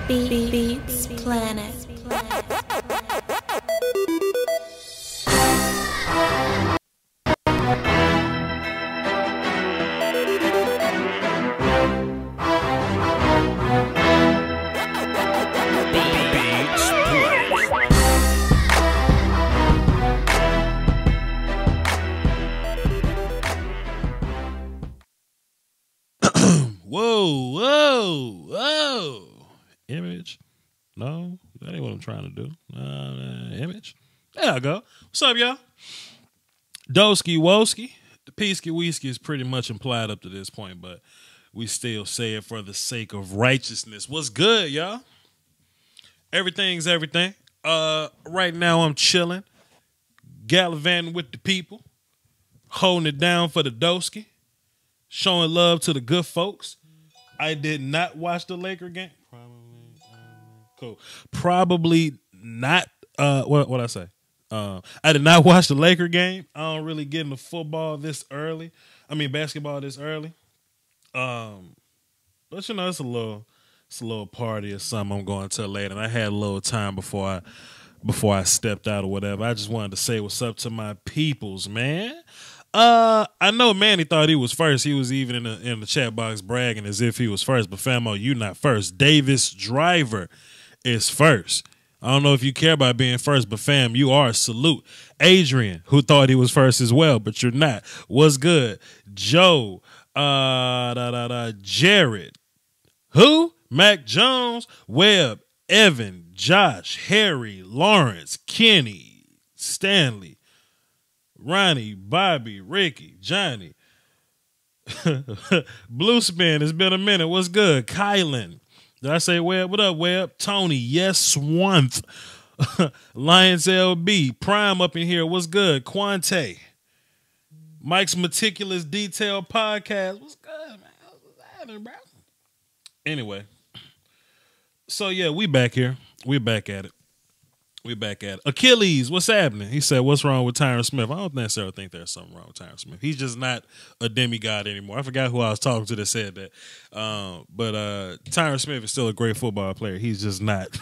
Beats Planet. Whoa. Image? No, that ain't what I'm trying to do. Image? There I go. What's up, y'all? Doski Woski. The Peasky Weesky is pretty much implied up to this point, but we still say it for the sake of righteousness. What's good, y'all? Everything's everything. Right now I'm chilling, gallivanting with the people, holding it down for the Doski, showing love to the good folks. I did not watch the Laker game. Probably not. What I say? I did not watch the Laker game. I don't really get into football this early. I mean basketball this early. But you know, it's a little party or something I'm going to later. And I had a little time before I stepped out or whatever. I just wanted to say what's up to my peoples, man. I know Manny thought he was first. He was even in the chat box bragging as if he was first. But famo, you not first. Davis Driver is first. I don't know if you care about being first, but fam, you are. Salute. Adrian, who thought he was first as well, but you're not. What's good? Joe. Jared. Who? Mac Jones. Webb. Evan. Josh. Harry. Lawrence. Kenny. Stanley. Ronnie, Bobby, Ricky, Johnny. Blue Spin, it's been a minute. What's good? Kylan. Did I say Webb? What up, Webb? Tony, yes, Swanth. Lions LB. Prime up in here. What's good? Quante. Mike's Meticulous Detail Podcast. What's good, man? What's happening, bro? Anyway. So, yeah, we back here. We back at it. Achilles, what's happening? He said, what's wrong with Tyron Smith? I don't necessarily think there's something wrong with Tyron Smith. He's just not a demigod anymore. I forgot who I was talking to that said that. But Tyron Smith is still a great football player. He's just not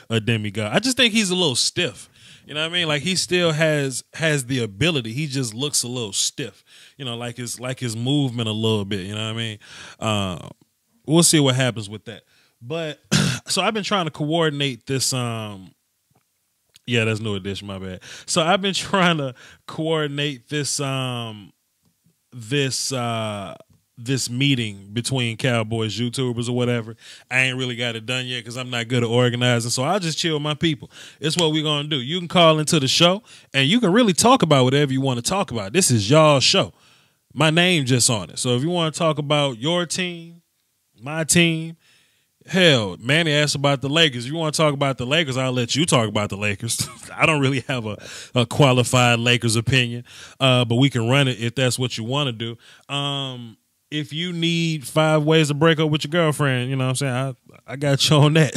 a demigod. I just think he's a little stiff. You know what I mean? Like he still has the ability. He just looks a little stiff. You know, like his movement a little bit. You know what I mean? We'll see what happens with that. But so I've been trying to coordinate this yeah, that's New Edition, my bad. So I've been trying to coordinate this this meeting between Cowboys YouTubers or whatever. I ain't really got it done yet because I'm not good at organizing. So I'll just chill with my people. It's what we're gonna do. You can call into the show and you can really talk about whatever you want to talk about. This is y'all's show. My name just on it. So if you want to talk about your team, my team, hell, Manny asked about the Lakers. If you want to talk about the Lakers, I'll let you talk about the Lakers. I don't really have a qualified Lakers opinion, but we can run it if that's what you want to do. If you need 5 ways to break up with your girlfriend, you know what I'm saying? I got you on that.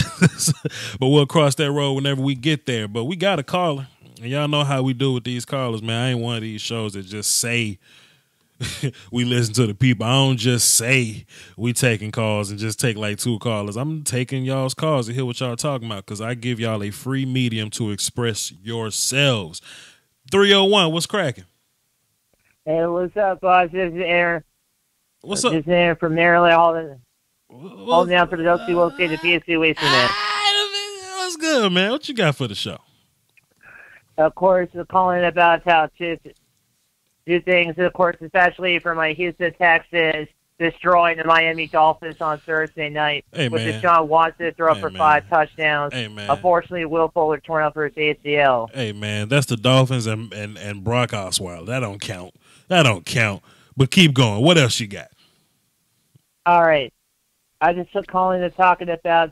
But we'll cross that road whenever we get there. But we got a caller, and y'all know how we do with these callers, man. I ain't one of these shows that just say we listen to the people. I don't just say we taking calls and just take like 2 callers. I'm taking y'all's calls to hear what y'all talking about because I give y'all a free medium to express yourselves. 301, what's cracking? Hey, what's up, boss? This is Aaron. What's up? This is Aaron from Maryland, holding down for the Dusty Will State, the PSC Wasteland, man. What's good, man? What you got for the show? Of course, we're calling about how to do things, of course, especially for my Houston Texans destroying the Miami Dolphins on Thursday night with Deshaun Watson throw for 5 touchdowns. Unfortunately, Will Fuller torn up for his ACL. Hey, man, that's the Dolphins and Brock Osweiler. That don't count. But keep going. What else you got? All right. I just took calling to talking about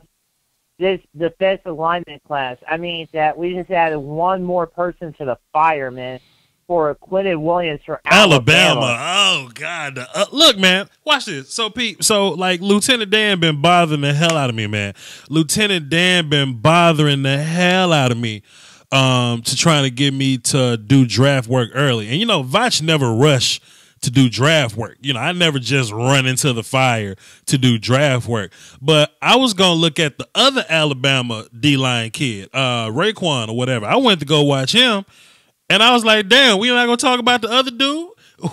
this defensive lineman class. I mean, that we just added one more person to the fire, man. For Quentin Williams for Alabama. Oh, God. Look, man, watch this. So, Pete, like, Lieutenant Dan been bothering the hell out of me, man. Lieutenant Dan been bothering the hell out of me to trying to get me to do draft work early. And, you know, Vach never rush to do draft work. You know, I never just run into the fire to do draft work. But I was going to look at the other Alabama D-line kid, Raekwon or whatever. I went to go watch him, and I was like, damn, we're not going to talk about the other dude?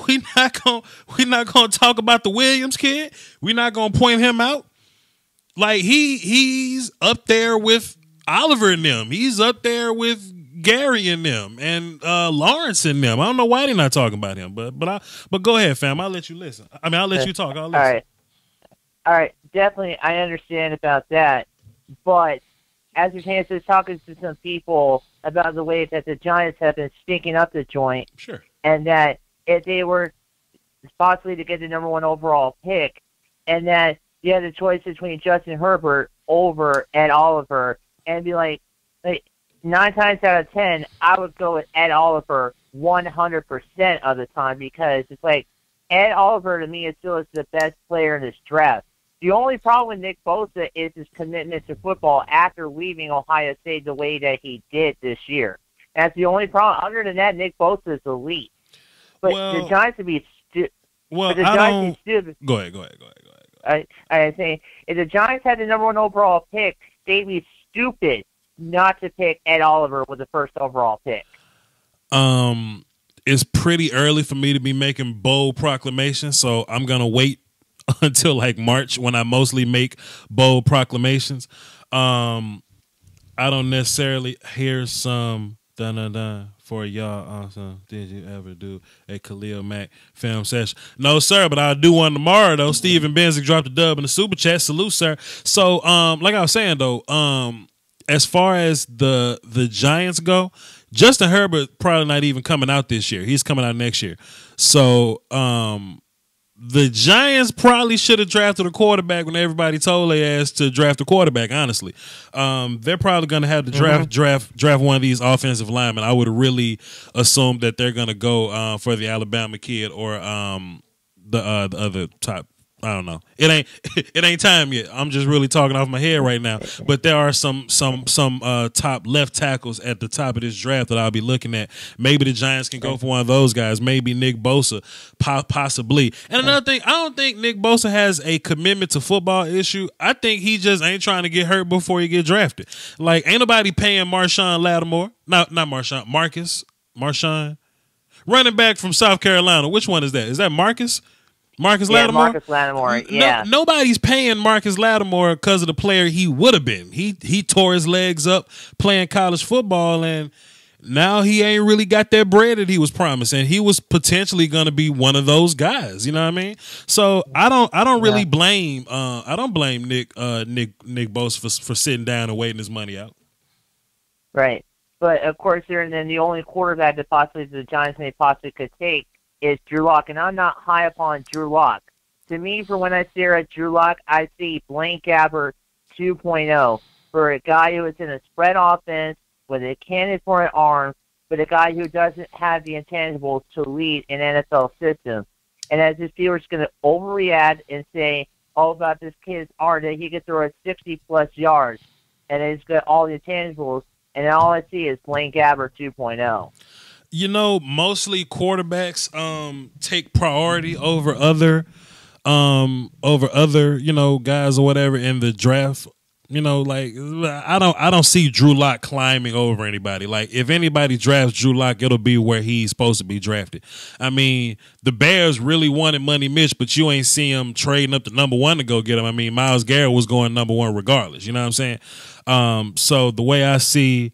We're not going to talk about the Williams kid? We're not going to point him out? Like, he's up there with Oliver and them. He's up there with Gary and them and Lawrence and them. I don't know why they're not talking about him, but go ahead, fam. I'll let you listen. I mean, I'll let you talk. I'll listen. All right. Definitely, I understand about that, but as you're saying, so talking to some people about the way that the Giants have been stinking up the joint, sure, and that if they were possibly to get the number 1 overall pick, and that you had a choice between Justin Herbert over Ed Oliver, and be like 9 times out of 10, I would go with Ed Oliver 100% of the time, because it's like Ed Oliver to me is still the best player in this draft. The only problem with Nick Bosa is his commitment to football after leaving Ohio State the way that he did this year. That's the only problem. Other than that, Nick Bosa is elite. But the Giants would be stupid. Well, Go ahead. I say if the Giants had the number 1 overall pick, they'd be stupid not to pick Ed Oliver with the first overall pick. It's pretty early for me to be making bold proclamations, so I'm gonna wait until like March when I mostly make bold proclamations. I don't necessarily hear some for y'all. Awesome. Did you ever do a Khalil Mack film session? No, sir, but I'll do one tomorrow, though. Steven Benzink dropped a dub in the super chat. Salute, sir. So, like I was saying, though, as far as the Giants go, Justin Herbert probably not even coming out this year. He's coming out next year. So, the Giants probably should have drafted a quarterback when everybody told their ass to draft a quarterback, honestly. They're probably going to have to draft one of these offensive linemen. I would really assume that they're going to go for the Alabama kid or the other top. I don't know. It ain't time yet. I'm just really talking off my head right now. But there are some top left tackles at the top of this draft that I'll be looking at. Maybe the Giants can go for one of those guys. Maybe Nick Bosa, possibly. And another thing, I don't think Nick Bosa has a commitment to football issue. I think he just ain't trying to get hurt before he get drafted. Like, ain't nobody paying Marshawn Lattimore. Not Marshawn. Marshawn. Running back from South Carolina. Which one is that? Is that Marcus? Marcus Lattimore? Marcus Lattimore, yeah. Nobody's paying Marcus Lattimore because of the player he would have been. He tore his legs up playing college football, and now he ain't really got that bread that he was promising. He was potentially going to be one of those guys. You know what I mean? So I don't really blame Nick Bosa for sitting down and waiting his money out. Right, but of course, then the only quarterback that possibly the Giants may possibly could take is Drew Lock, and I'm not high upon Drew Lock. To me, for when I stare at Drew Lock, I see Blaine Gabbert 2.0 for a guy who is in a spread offense with a cannon for an arm, but a guy who doesn't have the intangibles to lead an NFL system. And as if he was going to overreact and say all about this kid's arm, that he could throw it 60-plus yards, and he's got all the intangibles, and all I see is Blaine Gabbert 2.0. You know, mostly quarterbacks take priority over other guys or whatever in the draft. You know, like I don't see Drew Lock climbing over anybody. Like, if anybody drafts Drew Lock, it'll be where he's supposed to be drafted. I mean, the Bears really wanted Money Mitch, but you ain't see him trading up to number 1 to go get him. I mean, Myles Garrett was going number 1 regardless. You know what I'm saying? So the way I see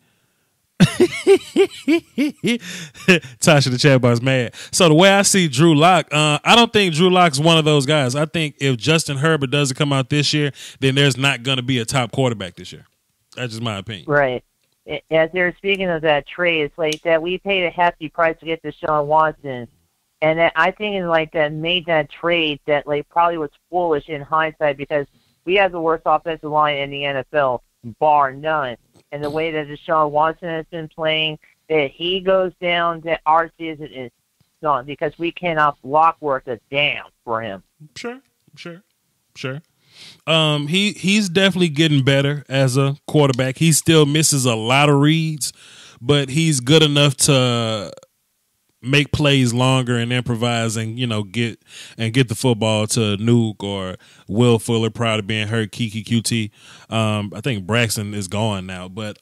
Tasha the chat bar's mad. So the way I see Drew Lock, I don't think Drew Lock's one of those guys. I think if Justin Herbert doesn't come out this year, then there's not going to be a top quarterback this year. That's just my opinion. Right. As they're speaking of that trade, it's like that we paid a hefty price to get Deshaun Watson, and that I think it like that made that trade that like probably was foolish in hindsight, because we have the worst offensive line in the NFL, bar none. And the way that Deshaun Watson has been playing, that he goes down, that our season is gone, because we cannot block worth a damn for him. Sure. He's definitely getting better as a quarterback. He still misses a lot of reads, but he's good enough to make plays longer and improvise and, you know, get the football to Nuke or Will Fuller prior to being hurt, Kiki QT. I think Braxton is gone now, but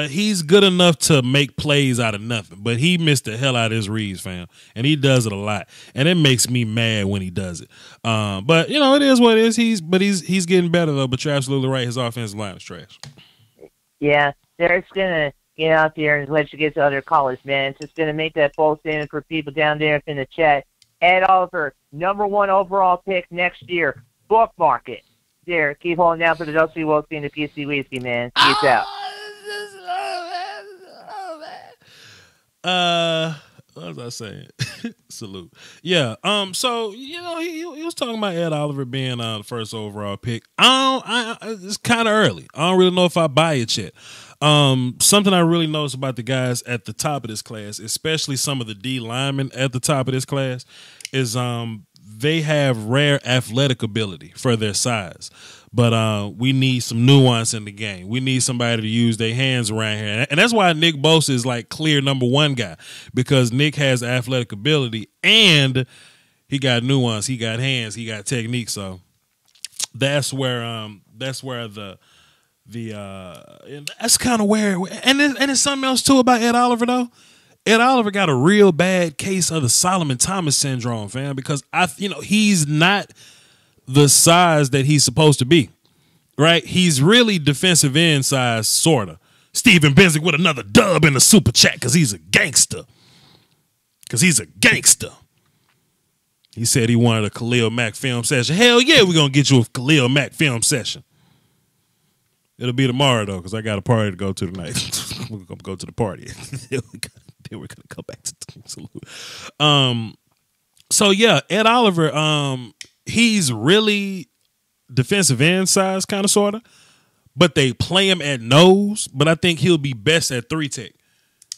he's good enough to make plays out of nothing. But he missed the hell out of his reads, fam, and he does it a lot, and it makes me mad when he does it. But you know, it is what it is. He's getting better though. But you're absolutely right. His offensive line is trash. Yeah, they're just gonna get out there and let you get to other college, man. It's just gonna make that bold statement for people down there in the chat. Ed Oliver, #1 overall pick next year. Bookmark it. There, keep holding down for the WC Wilkie and the PC Whiskey, man. Peace out. What was I saying? Salute. Yeah. So you know, he was talking about Ed Oliver being the first overall pick. It's kind of early. I don't really know if I buy it yet. Something I really noticed about the guys at the top of this class, especially some of the D linemen at the top of this class, is they have rare athletic ability for their size. But we need some nuance in the game. We need somebody to use their hands around here. And that's why Nick Bosa is like clear #1 guy, because Nick has athletic ability and he got nuance, he got hands, he got technique. So that's where that's kind of where, and there's something else too about Ed Oliver though. Ed Oliver got a real bad case of the Solomon Thomas syndrome, fam, because he's not the size that he's supposed to be, right? He's really defensive end size, sorta. Stevan Benzink with another dub in the super chat because he's a gangster. He said he wanted a Khalil Mack film session. Hell yeah, we're gonna get you a Khalil Mack film session. It'll be tomorrow though, because I got a party to go to tonight. We're gonna go to the party. Then we're gonna come back to salute. So yeah, Ed Oliver, he's really defensive end size, kind of, sort of, but they play him at nose. But I think he'll be best at 3-tech.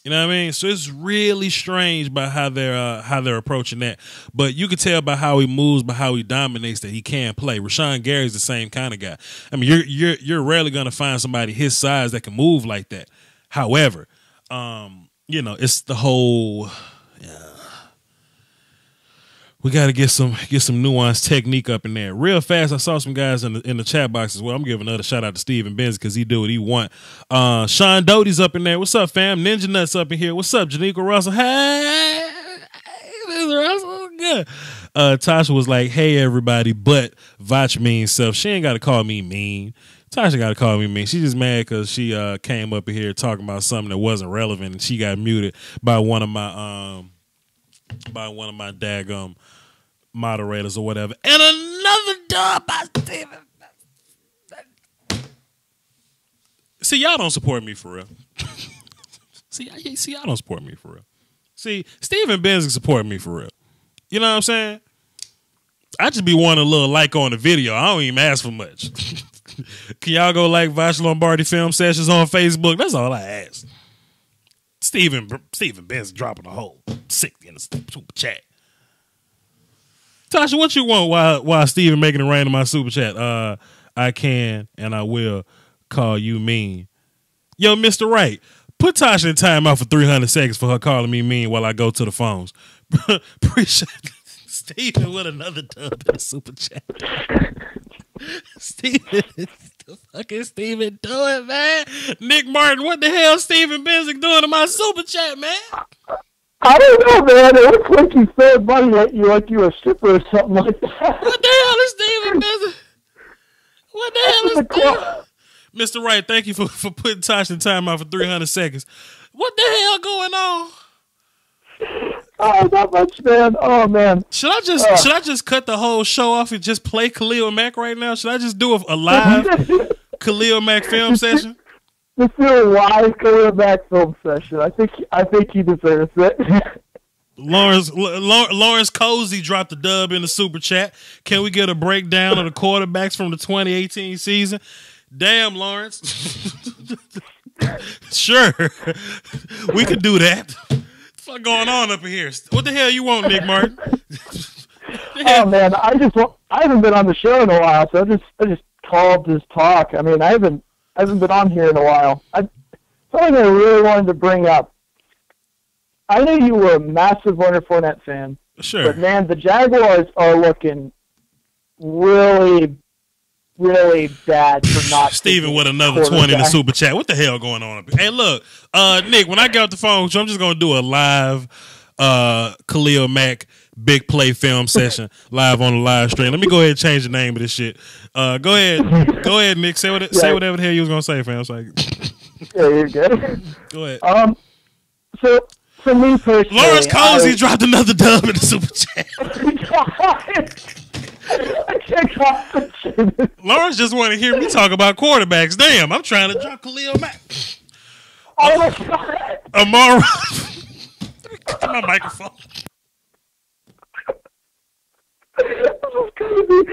You know what I mean? So it's really strange by how they're approaching that. But you can tell by how he moves, by how he dominates, that he can play. Rashawn Gary's the same kind of guy. I mean, you're rarely gonna find somebody his size that can move like that. However, it's the whole. We got to get some nuanced technique up in there. Real fast, I saw some guys in the chat box as well. I'm giving another shout out to Steven Benzink because he do what he want. Sean Doty's up in there. What's up, fam? Ninja Nuts up in here. What's up, Janika Russell? Hey, Mr. Russell. Good. Tasha was like, hey, everybody, but Vach means self. She ain't got to call me mean. Tasha got to call me mean. She's just mad because she came up in here talking about something that wasn't relevant, and she got muted by one of my daggum moderators or whatever. And another dub by Steven. See, y'all don't support me for real. See, y'all don't support me for real. See, Steven Benzink support me for real. You know what I'm saying? I just be wanting a little like on the video. I don't even ask for much. Can y'all go like Vash Lombardi film sessions on Facebook? That's all I ask. Steven Benzink dropping a whole 60 in the super chat. Tasha, what you want while Steven making it rain in my super chat? I can and I will call you mean. Yo, Mr. Right, put Tasha in timeout for 300 seconds for her calling me mean while I go to the phones. Appreciate it. Steven with another dub in the super chat. Steven, the fuck is Steven doing, man? Nick Martin, what the hell is Steven Benzink doing in my super chat, man? I don't know, man. It looks like he throwing money at you like you're a stripper or something like that. What the hell is Steven Benzink? What the hell is Steven? Mr. Wright, thank you for putting Tosh in timeout for 300 seconds. What the hell going on? Oh, not much, man. Oh, man. Should I just cut the whole show off and just play Khalil Mack right now? Should I just do a live Khalil Mack film session? Just do a live Khalil Mack film session. I think he deserves it. Lawrence Cozy dropped the dub in the super chat. Can we get a breakdown of the quarterbacks from the 2018 season? Damn, Lawrence. Sure. We could do that. What's going on up in here? What the hell you want, Nick Martin? Oh man, I haven't been on the show in a while, so I just called to talk. I mean, I haven't been on here in a while. Something I really wanted to bring up. I know you were a massive Leonard Fournette fan. Sure. But, man, the Jaguars are looking really, really bad for not Steven with another 20 in the super chat. What the hell going on up here? Hey, look, Nick, when I get off the phone, I'm just going to do a live Khalil Mack big play film session live on the live stream. Let me go ahead and change the name of this shit. Go ahead, Nick. Say whatever the hell you was going to say, fam. It's like, yeah, you're good. Go ahead. So, for me personally, Lawrence Cozy dropped another dub in the super chat. Lawrence just want to hear me talk about quarterbacks. Damn, I'm trying to drop Khalil Mack. Oh my God. Amara. My microphone. This is crazy.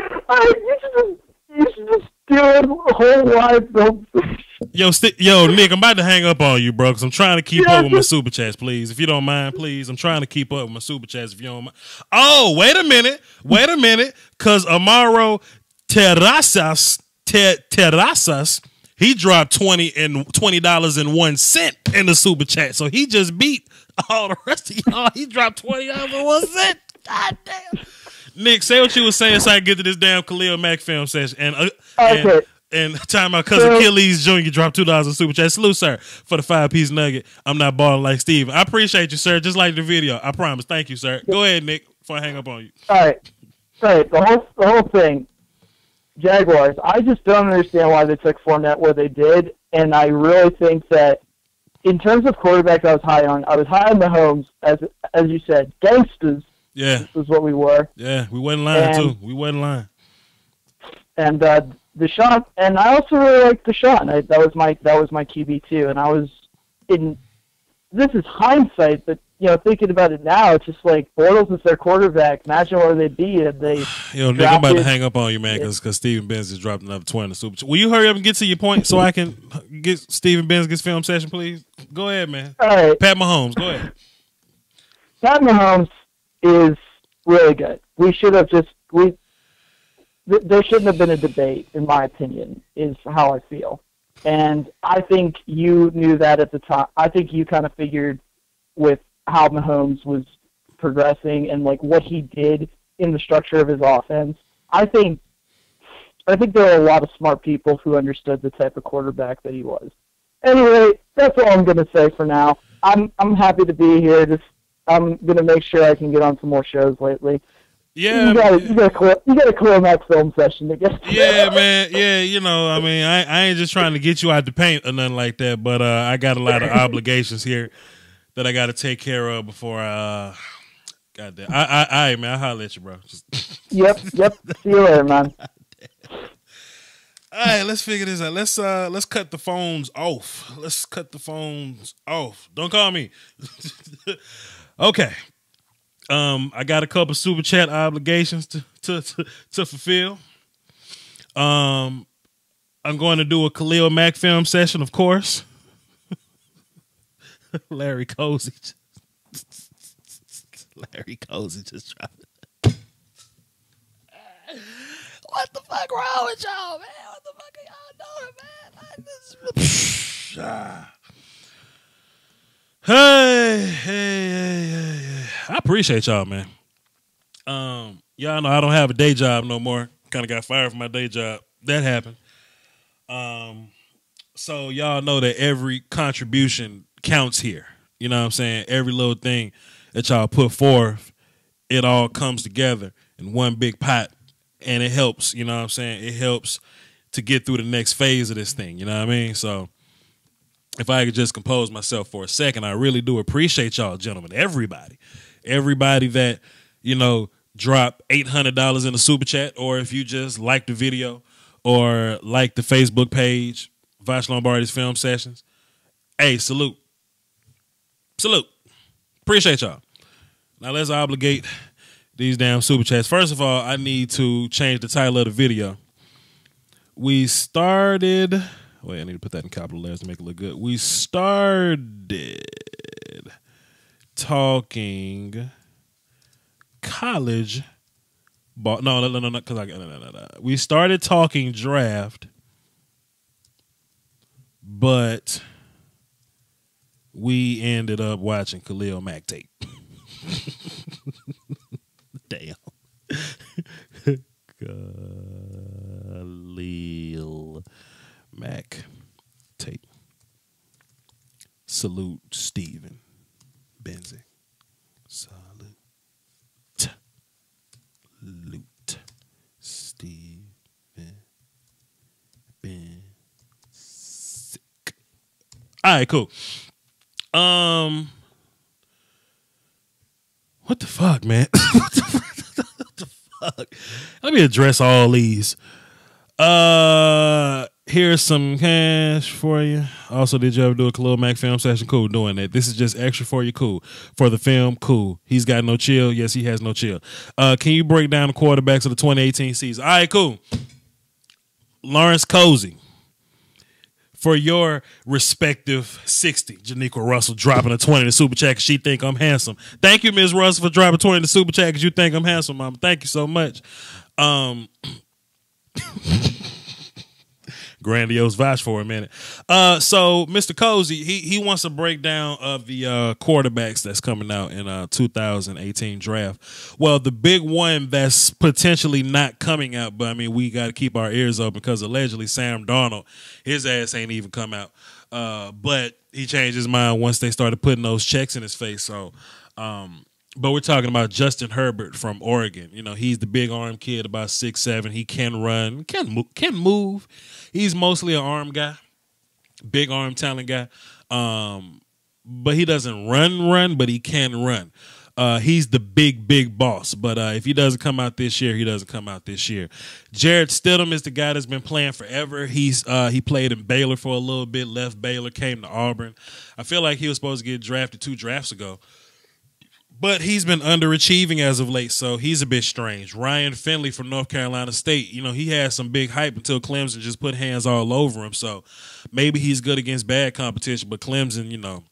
You should just do a whole live film. Yo, Nick, I'm about to hang up on you, bro, because I'm trying to keep up with my super chats, please. If you don't mind, please. I'm trying to keep up with my super chats, if you don't mind. Oh, wait a minute, because Amaro Terrazas, he dropped $20.01 in the super chat, so he just beat all the rest of y'all. He dropped $20.01. God damn. Nick, say what you were saying so I can get to this damn Khalil Mack film session. And time out, because Achilles Jr. dropped $2 in super chat. Salute, sir, for the 5-piece nugget. I'm not balling like Steven. I appreciate you, sir. Just like the video. I promise. Thank you, sir. Go ahead, Nick, before I hang up on you. All right. The whole thing, Jaguars, I just don't understand why they took Fournette where they did, and I really think that in terms of quarterback I was high on Mahomes, as you said, gangsters. Yeah. This is what we were. Yeah, we wasn't lying, too. We wasn't lying. And Deshaun, and I also really liked Deshaun. That was my QB too. And I was in. This is hindsight, but thinking about it now, it's just like Bortles is their quarterback. Imagine where they'd be if they. Nick, I'm about to hang up on you, man, because Steven Benz just dropped another 20 in the super chat. Will you hurry up and get to your point so I can get Steven Benz's film session, please? Go ahead, man. All right, Pat Mahomes, go ahead. Pat Mahomes is really good. We should have there shouldn't have been a debate, in my opinion, is how I feel. And I think you knew that at the time. I think you kind of figured with how Mahomes was progressing and like what he did in the structure of his offense. I think there are a lot of smart people who understood the type of quarterback that he was. Anyway, that's all I'm going to say for now. I'm happy to be here. I'm going to make sure I can get on some more shows lately. Yeah, you got a Khalil Mack film session to get to. Yeah, man. Yeah, I mean, I ain't just trying to get you out the paint or nothing like that, but I got a lot of obligations here that I got to take care of before goddamn. Man, I'll holler at you, bro. Yep. See you later, man. All right, let's figure this out. Let's cut the phones off. Don't call me. Okay. I got a couple super chat obligations to fulfill. I'm going to do a Khalil Mack film session, of course. Larry Cozy just dropped it. What the fuck wrong with y'all, man? What the fuck are y'all doing, man? Hey. I appreciate y'all, man. Y'all know I don't have a day job no more. Kind of got fired from my day job. That happened. So y'all know that every contribution counts here. You know what I'm saying? Every little thing that y'all put forth, it all comes together in one big pot, and it helps. You know what I'm saying? It helps to get through the next phase of this thing. You know what I mean? So if I could just compose myself for a second, I really do appreciate y'all, gentlemen. Everybody that, drop $800 in the super chat, or if you just like the video or like the Facebook page, Vash Lombardi's Film Sessions. Hey, salute. Appreciate y'all. Now let's obligate these damn super chats. First of all, I need to change the title of the video. We started... Wait, I need to put that in capital letters to make it look good. We started talking college ball. No, because no. We started talking draft, but we ended up watching Khalil Mack tape. Damn. Khalil Mack tape. Salute Stevan Benzink. Salute Stevan Benzink. All right, cool. What the fuck, man? What the fuck? Let me address all these. Here's some cash for you. Also, did you ever do a Khalil Mack film session? Cool, doing that. This is just extra for you. Cool. For the film, cool. He's got no chill. Yes, he has no chill. Can you break down the quarterbacks of the 2018 season? All right, cool. Lawrence Cozy. For your respective 60, Janiqua Russell dropping a 20 in the super chat because she think I'm handsome. Thank you, Ms. Russell, for dropping 20 in the super chat because you think I'm handsome, Mama. Thank you so much. Grandiose vouch for a minute. So Mr. Cozy, he wants a breakdown of the quarterbacks that's coming out in 2018 draft. Well, the big one that's potentially not coming out, but I mean we got to keep our ears open because allegedly Sam Darnold, his ass ain't even come out. But he changed his mind once they started putting those checks in his face. So but we're talking about Justin Herbert from Oregon. You know, he's the big arm kid, about 6'7". He can run, can move. He's mostly an arm guy, big arm talent guy. But he doesn't run, but he can run. He's the big boss. But if he doesn't come out this year, he doesn't come out this year. Jarrett Stidham is the guy that's been playing forever. He played in Baylor for a little bit, left Baylor, came to Auburn. I feel like he was supposed to get drafted 2 drafts ago. But he's been underachieving as of late, so he's a bit strange. Ryan Finley from North Carolina State, you know, he had some big hype until Clemson just put hands all over him. So maybe he's good against bad competition, but Clemson, you know,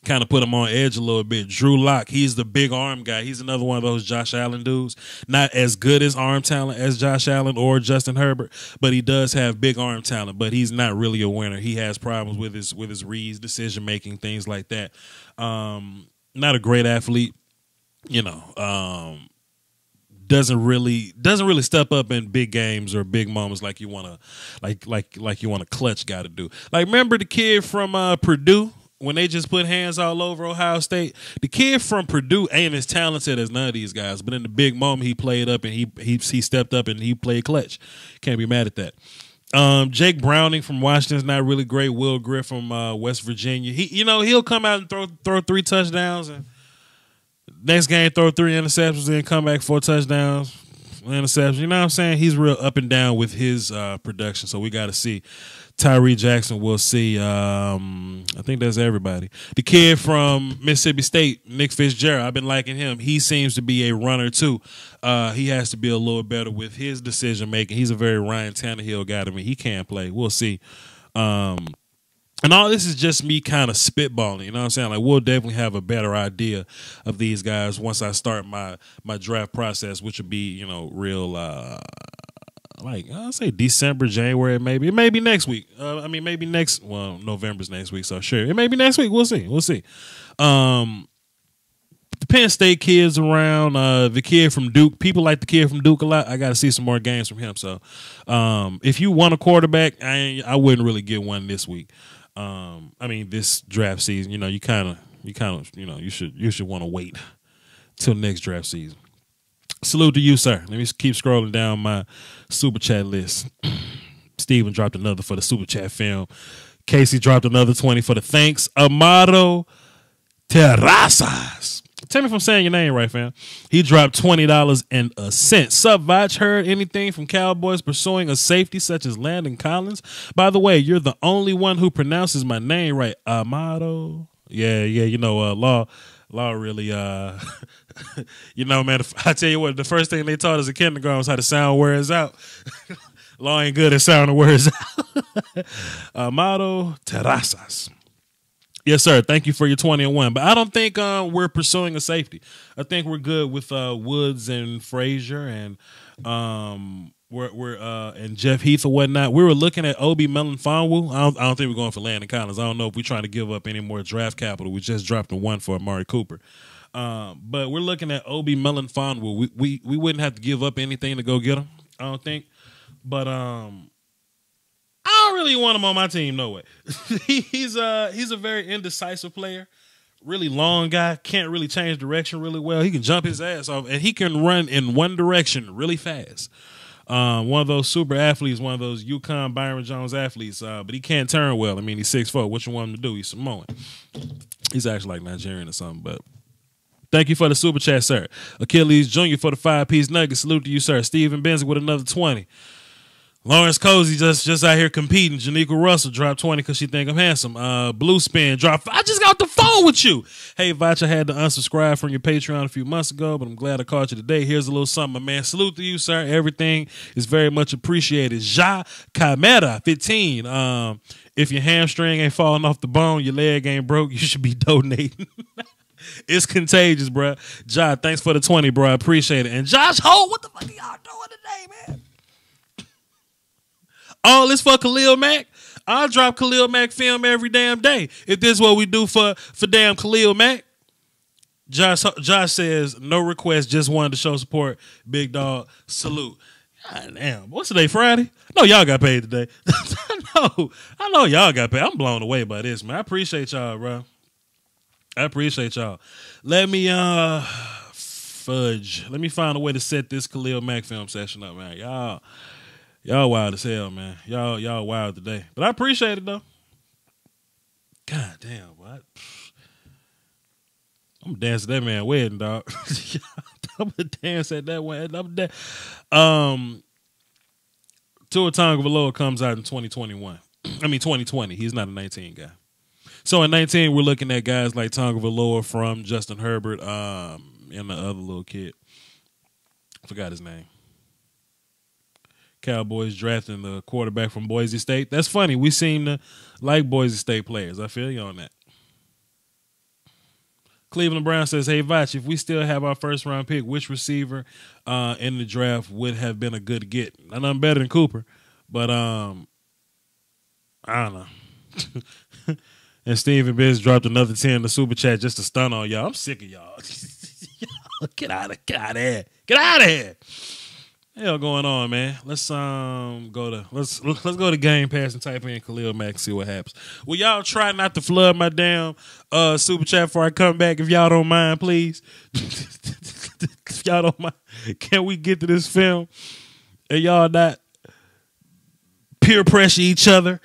kind of put him on edge a little bit. Drew Lock, he's the big arm guy. He's another one of those Josh Allen dudes. Not as good as arm talent as Josh Allen or Justin Herbert, but he does have big arm talent, but he's not really a winner. He has problems with his reads, decision-making, things like that. Not a great athlete, you know. Doesn't really step up in big games or big moments like you want a clutch guy to do. Like, remember the kid from Purdue when they just put hands all over Ohio State? The kid from Purdue ain't as talented as none of these guys, but in the big moment he played up and he stepped up and he played clutch. Can't be mad at that. Jake Browning from Washington's not really great. Will Griff from West Virginia. He'll come out and throw 3 touchdowns and next game throw 3 interceptions and come back 4 touchdowns, interceptions. You know what I'm saying? He's real up and down with his production. So we got to see. Tyree Jackson, we'll see. I think that's everybody. The kid from Mississippi State, Nick Fitzgerald, I've been liking him. He seems to be a runner too. He has to be a little better with his decision making. He's a very Ryan Tannehill guy to me. He can play. We'll see. And all this is just me kind of spitballing. You know what I'm saying? Like, we'll definitely have a better idea of these guys once I start my draft process, which will be, you know, real. Like, I'll say December, January, maybe. It may be next week. Maybe November's next week, so sure. It may be next week. We'll see. The Penn State kid's around. The kid from Duke. People like the kid from Duke a lot. I got to see some more games from him. So, if you want a quarterback, I wouldn't really get one this week. This draft season, you know, you should want to wait till next draft season. Salute to you, sir. Let me keep scrolling down my super chat list. Steven dropped another for the super chat film. Casey dropped another 20 for the thanks. Amado Terrazas. Tell me if I'm saying your name right, fam. He dropped $20 and a cent. Sup, Vach? Heard anything from Cowboys pursuing a safety such as Landon Collins? By the way, you're the only one who pronounces my name right. Amado. Yeah. You know, Law really, you know, man, I tell you what, the first thing they taught us in kindergarten was how to sound words out. Law ain't good at sounding words out. Amado Terrazas. Yes, sir. Thank you for your 20 and 1. But I don't think we're pursuing a safety. I think we're good with Woods and Frazier and we're and Jeff Heath or whatnot. We were looking at Obi Melifonwu. I don't think we're going for Landon Collins. I don't know if we're trying to give up any more draft capital. We just dropped a 1 for Amari Cooper. But we're looking at Obi Melifonwu. We wouldn't have to give up anything to go get him, I don't think. But I don't really want him on my team, no way. He's a very indecisive player, really long guy, can't really change direction really well. He can jump his ass off, and he can run in one direction really fast. One of those super athletes, one of those UConn Byron Jones athletes, but he can't turn well. I mean, he's 6'4". What you want him to do? He's Samoan. He's actually like Nigerian or something, but thank you for the super chat, sir. Achilles Jr. for the 5-piece nugget. Salute to you, sir. Stevan Benzink with another 20. Lawrence Cozy just out here competing. Janika Russell dropped 20 because she think I'm handsome. Blue Spin dropped. I just got off the phone with you. Hey, Vach, I had to unsubscribe from your Patreon a few months ago, but I'm glad I caught you today. Here's a little something, my man. Salute to you, sir. Everything is very much appreciated. Ja Kamera, 15. If your hamstring ain't falling off the bone, your leg ain't broke, you should be donating. It's contagious, bro. Ja, thanks for the 20, bro. I appreciate it. And Josh Holt, what the fuck are y'all doing today, man? All this for Khalil Mack? I'll drop Khalil Mack film every damn day. If this is what we do for damn Khalil Mack. Josh says, no request, just wanted to show support. Big dog, salute. God damn, what's today, Friday? No, y'all got paid today. I know y'all got paid. I'm blown away by this, man. I appreciate y'all, bro. I appreciate y'all. Let me fudge. Let me find a way to set this Khalil Mack film session up, man. Y'all wild as hell, man. Y'all wild today. But I appreciate it, though. God damn, what? I'm going to dance at that man's wedding, dog. I'm going to dance at that wedding. Tua Tagovailoa comes out in 2021. I mean, 2020. He's not a 19 guy. So in 19, we're looking at guys like Tagovailoa from Justin Herbert and the other little kid. Forgot his name. Cowboys drafting the quarterback from Boise State. That's funny. We seem to like Boise State players. I feel you on that. Cleveland Brown says, hey, Vach, if we still have our first-round pick, which receiver in the draft would have been a good get? Nothing better than Cooper, but I don't know. And Steven Biz dropped another 10 in the super chat just to stun on y'all. I'm sick of y'all. Get out of here. Get out of here. Hell going on, man. Let's go to Game Pass and type in Khalil Mack and see what happens. Will y'all try not to flood my damn super chat before I come back, if y'all don't mind, please? If y'all don't mind, can we get to this film and y'all not peer pressure each other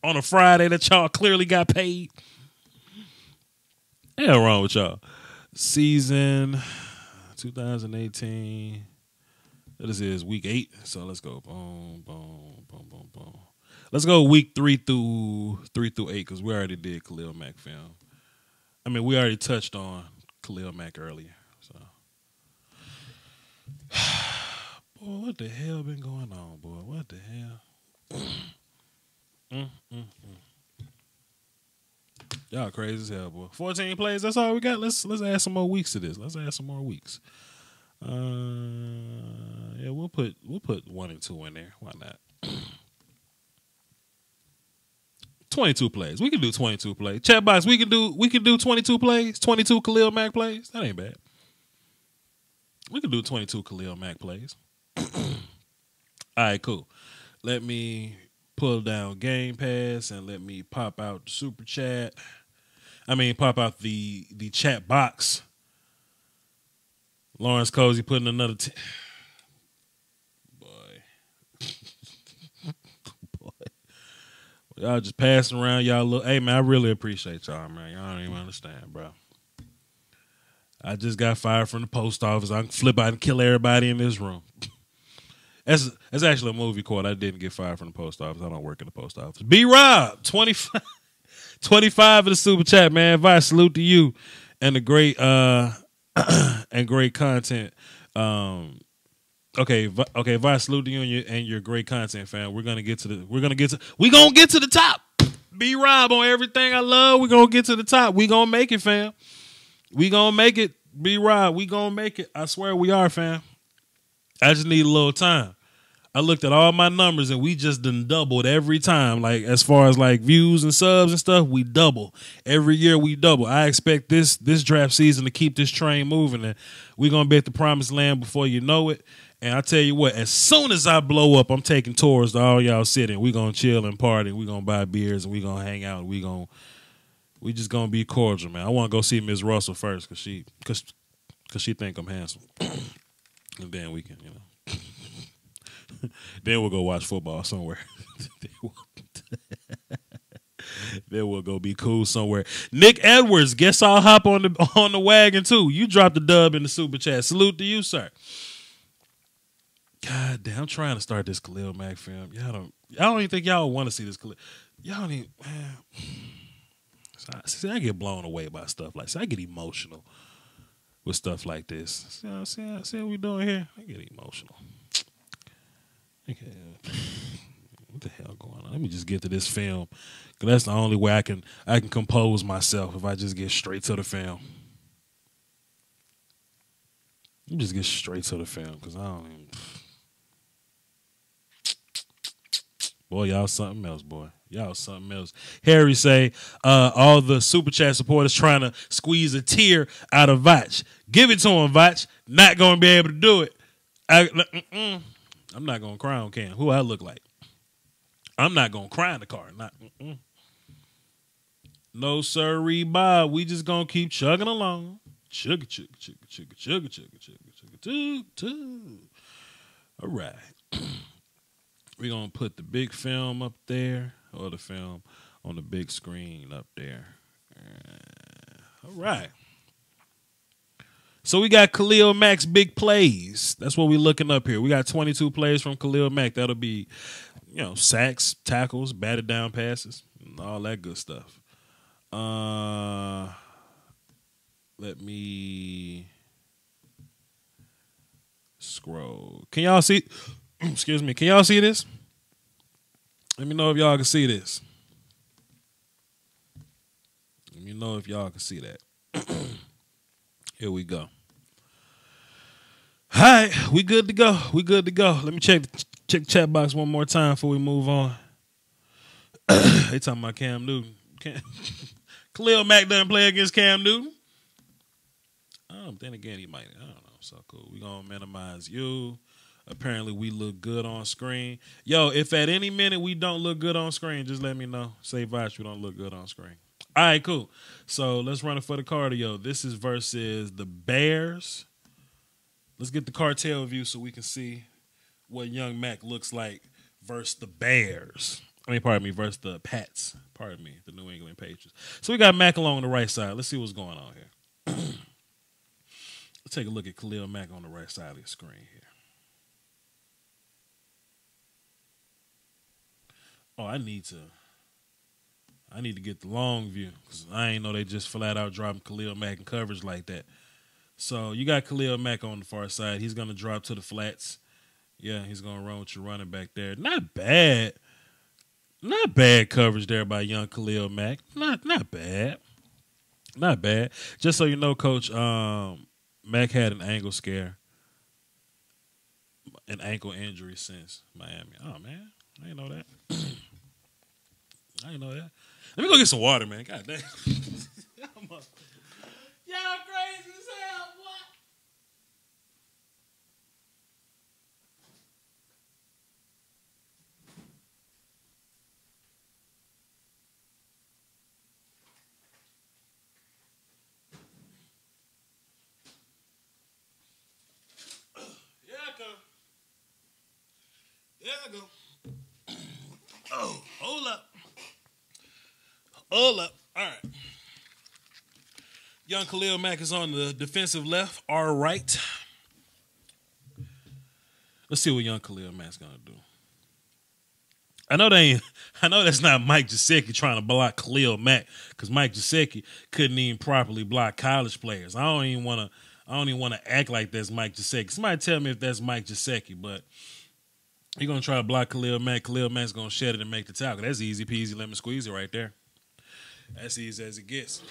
on a Friday that y'all clearly got paid? Hell wrong with y'all. Season 2018. This is week 8, so let's go. Boom, boom, boom, boom, boom. Let's go week 3 through 8 because we already did Khalil Mack film. I mean, we already touched on Khalil Mack earlier. So, boy, what the hell been going on, boy? What the hell? Y'all crazy as hell, boy. 14 plays. That's all we got. Let's add some more weeks to this. Let's add some more weeks. Yeah, we'll put 1 and 2 in there. Why not? 22 plays. We can do 22 plays. Chat box, we can do 22 plays. 22 Khalil Mack plays. That ain't bad. We can do 22 Khalil Mack plays. All right, cool. Let me pull down Game Pass and let me pop out the super chat. I mean, pop out the chat box. Lawrence Cozy putting another boy. Y'all just passing around y'all look. Hey, man, I really appreciate y'all, man. Y'all don't even understand, bro. I just got fired from the post office. I can flip out and kill everybody in this room. That's actually a movie quote. I didn't get fired from the post office. I don't work in the post office. B-Rob, 25 in the super chat, man. Vice, salute to you and the great and great content. Okay, Vice, salute to you and your great content, fam. We're gonna get to the top. B-Rob on everything I love. We gonna get to the top. We gonna make it, fam. We gonna make it, B-Rob. We gonna make it. I swear we are, fam. I just need a little time. I looked at all my numbers and we just done doubled every time. Like as far as like views and subs and stuff, we double. Every year we double. I expect this draft season to keep this train moving, and we're gonna be at the promised land before you know it. And I tell you what, as soon as I blow up, I'm taking tours to all y'all sitting. We gonna chill and party. We gonna buy beers and we gonna hang out. We just gonna be cordial, man. I want to go see Ms. Russell first cause she think I'm handsome, and then we can, you know, then we'll go watch football somewhere. Then we'll go be cool somewhere. Nick Edwards, guess I'll hop on the wagon too. You dropped the dub in the super chat. Salute to you, sir. God damn, I'm trying to start this Khalil Mack film. Y'all don't even think y'all want to see this Khalil. Y'all don't even, man. See, I get blown away by stuff like this. I get emotional with stuff like this. See what we doing here? I get emotional. Okay. What the hell going on? Let me just get to this film, because that's the only way I can compose myself, if I just get straight to the film. Let me just get straight to the film, because I don't even... Boy, y'all something else, boy. Y'all something else. Harry say, all the Super Chat supporters trying to squeeze a tear out of Vach. Give it to him, Vach. Not going to be able to do it. I'm not going to cry on cam. Who I look like? I'm not going to cry in the car. No, sirree, Bob. We just going to keep chugging along. Chugga, chugga, chugga, chugga, chugga, chugga, chugga, chugga, chugga. All right. We're going to put the big film up there, or the film on the big screen up there. All right. So we got Khalil Mack's big plays. That's what we're looking up here. We got 22 plays from Khalil Mack. That'll be, you know, sacks, tackles, batted down passes, and all that good stuff. Let me scroll. Can y'all see? Excuse me. Can y'all see this? Let me know if y'all can see this. Let me know if y'all can see that. Here we go. All right, we good to go. We good to go. Let me check the chat box one more time before we move on. They talking about Cam Newton. Khalil Mack doesn't play against Cam Newton. Then again, he might. I don't know. So cool. We gonna minimize you. Apparently, we look good on screen. Yo, if at any minute we don't look good on screen, just let me know. Say Vosh, we don't look good on screen. All right, cool. So let's run it for the cardio. This is versus the Bears. Let's get the cartel view so we can see what young Mack looks like versus the Bears. Versus the Pats. The New England Patriots. So we got Mack along the right side. Let's see what's going on here. Let's take a look at Khalil Mack on the right side of the screen here. Oh, I need to get the long view, because I ain't know they just flat out dropping Khalil Mack in coverage like that. So you got Khalil Mack on the far side. He's going to drop to the flats. Yeah, he's going to run with your running back there. Not bad. Not bad coverage there by young Khalil Mack. Not bad. Not bad. Just so you know, Coach, Mack had an ankle scare. An ankle injury since Miami. Oh, man. I didn't know that. I didn't know that. Let me go get some water, man. God damn. Y'all crazy as hell, what? There I go. Oh, hold up. Hold up. All right. Young Khalil Mack is on the defensive left, our right. Let's see what young Khalil Mack's gonna do. I know that's not Mike Gesicki trying to block Khalil Mack, because Mike Gesicki couldn't even properly block college players. I don't even want to act like that's Mike Gesicki. Somebody tell me if that's Mike Gesicki, but You're going to try to block Khalil Mack. Khalil Mack's going to shed it and make the tackle. That's easy peasy, lemon squeezy right there. That's easy as it gets.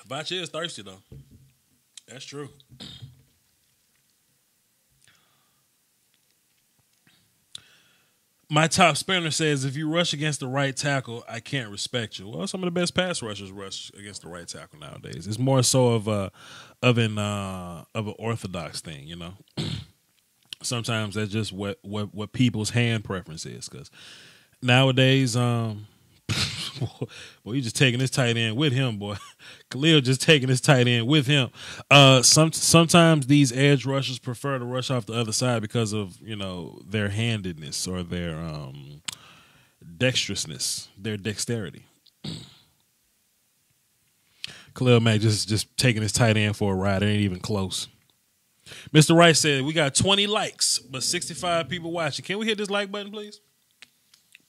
Vach is thirsty, though. That's true. My top spinner says, if you rush against the right tackle, I can't respect you. Well, some of the best pass rushers rush against the right tackle nowadays. It's more so of an orthodox thing, you know. Sometimes that's just what people's hand preference is. Because nowadays, boy, you just taking this tight end with him, boy. Khalil just taking this tight end with him. Sometimes these edge rushers prefer to rush off the other side because of, you know, their handedness or their dexterousness, their dexterity. Khalil Mack just taking his tight end for a ride. It ain't even close. Mr. Wright said, we got 20 likes, but 65 people watching. Can we hit this like button, please?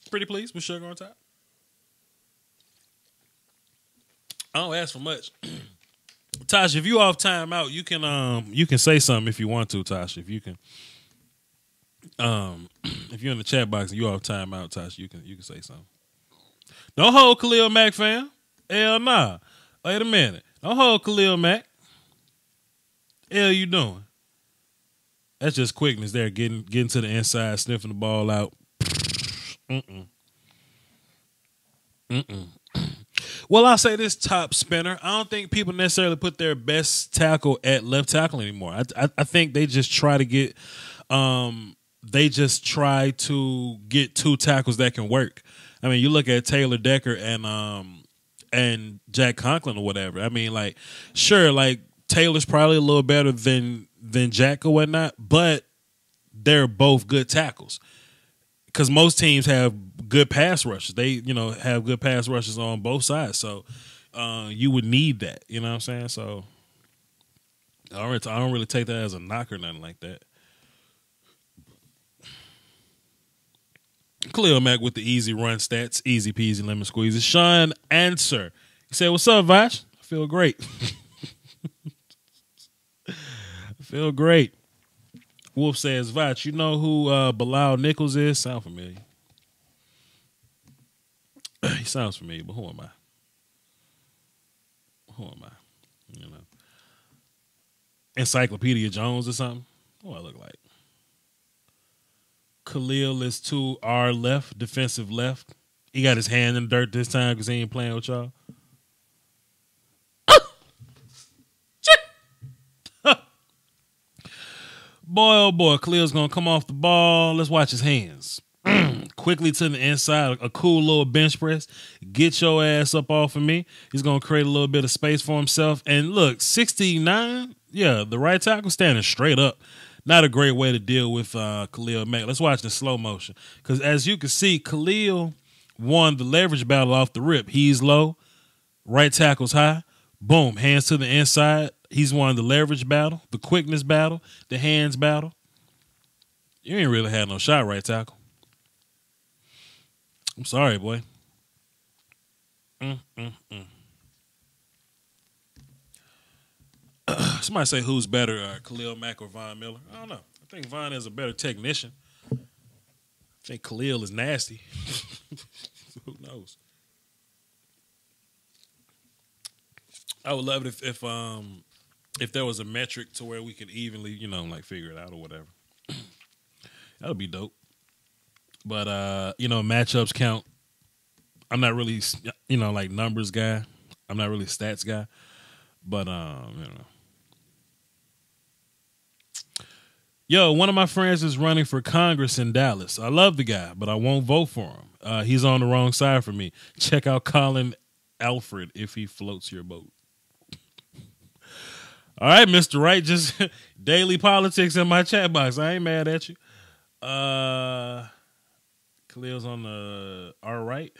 Pretty please, with sugar on top. I don't ask for much. Tasha, if you off timeout, you can say something if you want to, Tasha. If you can if you're in the chat box and you off timeout, Tasha, you can say something. Don't hold Khalil Mack, fam. Hell nah. Wait a minute. Don't hold Khalil Mack. Hell you doing? That's just quickness there, getting to the inside, sniffing the ball out. Well, I'll say this, top spinner. I don't think people necessarily put their best tackle at left tackle anymore. I think they just try to get two tackles that can work. I mean, you look at Taylor Decker and Jack Conklin or whatever. I mean, like, sure, like Taylor's probably a little better than Jack or whatnot, but they're both good tackles. Because most teams have good pass rushes. They, you know, have good pass rushes on both sides. So you would need that. You know what I'm saying? So I don't really take that as a knock or nothing like that. Khalil Mack with the easy run stats. Easy peasy lemon squeezy. Sean Answer. He said, what's up, Vach? I feel great. I feel great. Wolf says, Vach, you know who Bilal Nichols is? Sound familiar. He sounds familiar, but who am I? You know. Encyclopedia Jones or something? What do I look like? Khalil is to our left, defensive left. He got his hand in the dirt this time because he ain't playing with y'all. Boy, oh boy, Khalil's going to come off the ball. Let's watch his hands. Quickly to the inside, a cool little bench press. Get your ass up off of me. He's going to create a little bit of space for himself. And look, 69, yeah, the right tackle standing straight up. Not a great way to deal with Khalil Mack. Let's watch the slow motion. Because as you can see, Khalil won the leverage battle off the rip. He's low, right tackle's high. Boom, hands to the inside. He's won the leverage battle, the quickness battle, the hands battle. You ain't really had no shot, right tackle. I'm sorry, boy. Somebody say who's better, Khalil Mack or Von Miller? I don't know. I think Von is a better technician. I think Khalil is nasty. Who knows? I would love it if there was a metric to where we could evenly, you know, like figure it out or whatever. That would be dope. But, you know, matchups count. I'm not really, you know, like numbers guy. I'm not really a stats guy. But, you know. Yo, one of my friends is running for Congress in Dallas. I love the guy, but I won't vote for him. He's on the wrong side for me. Check out Colin Alfred if he floats your boat. All right, Mr. Wright, just daily politics in my chat box. I ain't mad at you. Khalil's on the our right.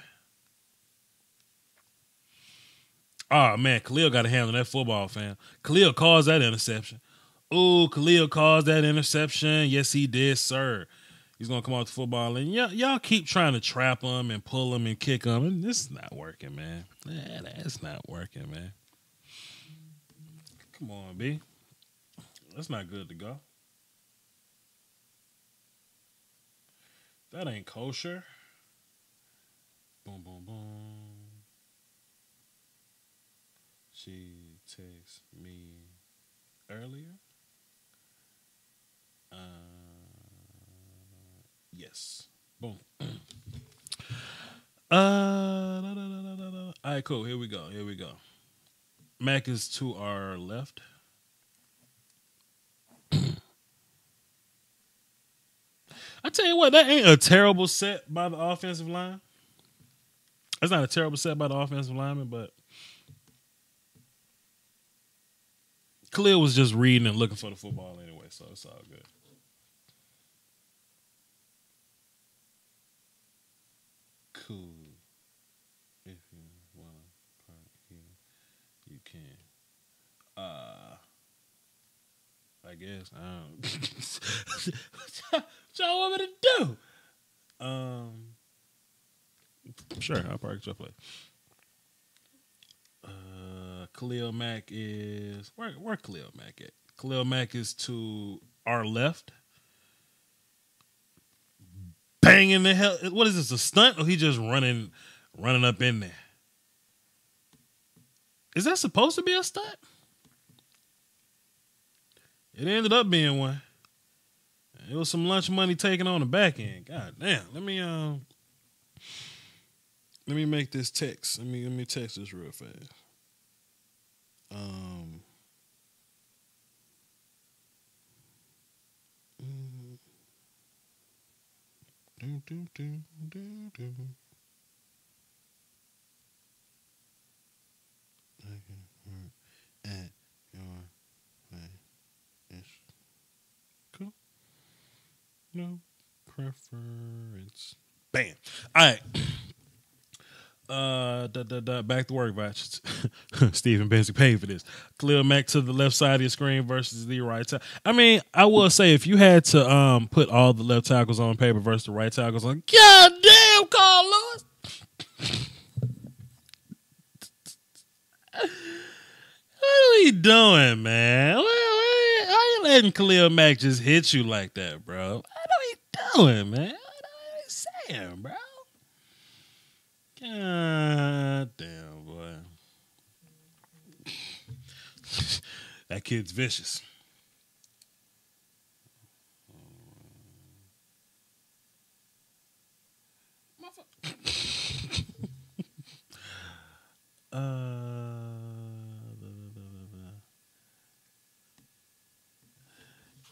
Oh, man, Khalil got to handle that football, fam. Khalil caused that interception. Ooh, Khalil caused that interception. Yes, he did, sir. He's gonna come out to football, and y'all keep trying to trap him and pull him and kick him, and this is not working, man. That's not working, man. Come on, B. That's not good to go. That ain't kosher. Boom, boom, boom. She texted me earlier. Yes. Boom. All right, cool. Here we go. Mack is to our left. I tell you what, that ain't a terrible set by the offensive line. That's not a terrible set by the offensive lineman, but Khalil was just reading and looking for the football anyway, so it's all good. Cool. If you want to part here, you can. I guess. What y'all want me to do? Sure, I'll park your place. Khalil Mack is where Khalil Mack at? Khalil Mack is to our left. Bang in the hell! What is this? A stunt or he just running up in there? Is that supposed to be a stunt? It ended up being one. It was some lunch money taken on the back end. God damn! Let me make this text. Let me text this real fast. At your place. Cool. No preference. Bam. All right. Back to work, Vatch. Stevan Benzink paid for this. Khalil Mack to the left side of your screen versus the right side. I mean, I will say if you had to put all the left tackles on paper versus the right tackles on, God damn, Carl Lewis. What are we doing, man? Why you letting Khalil Mack just hit you like that, bro? What are we doing, man? What are we saying, bro? God damn, boy. That kid's vicious.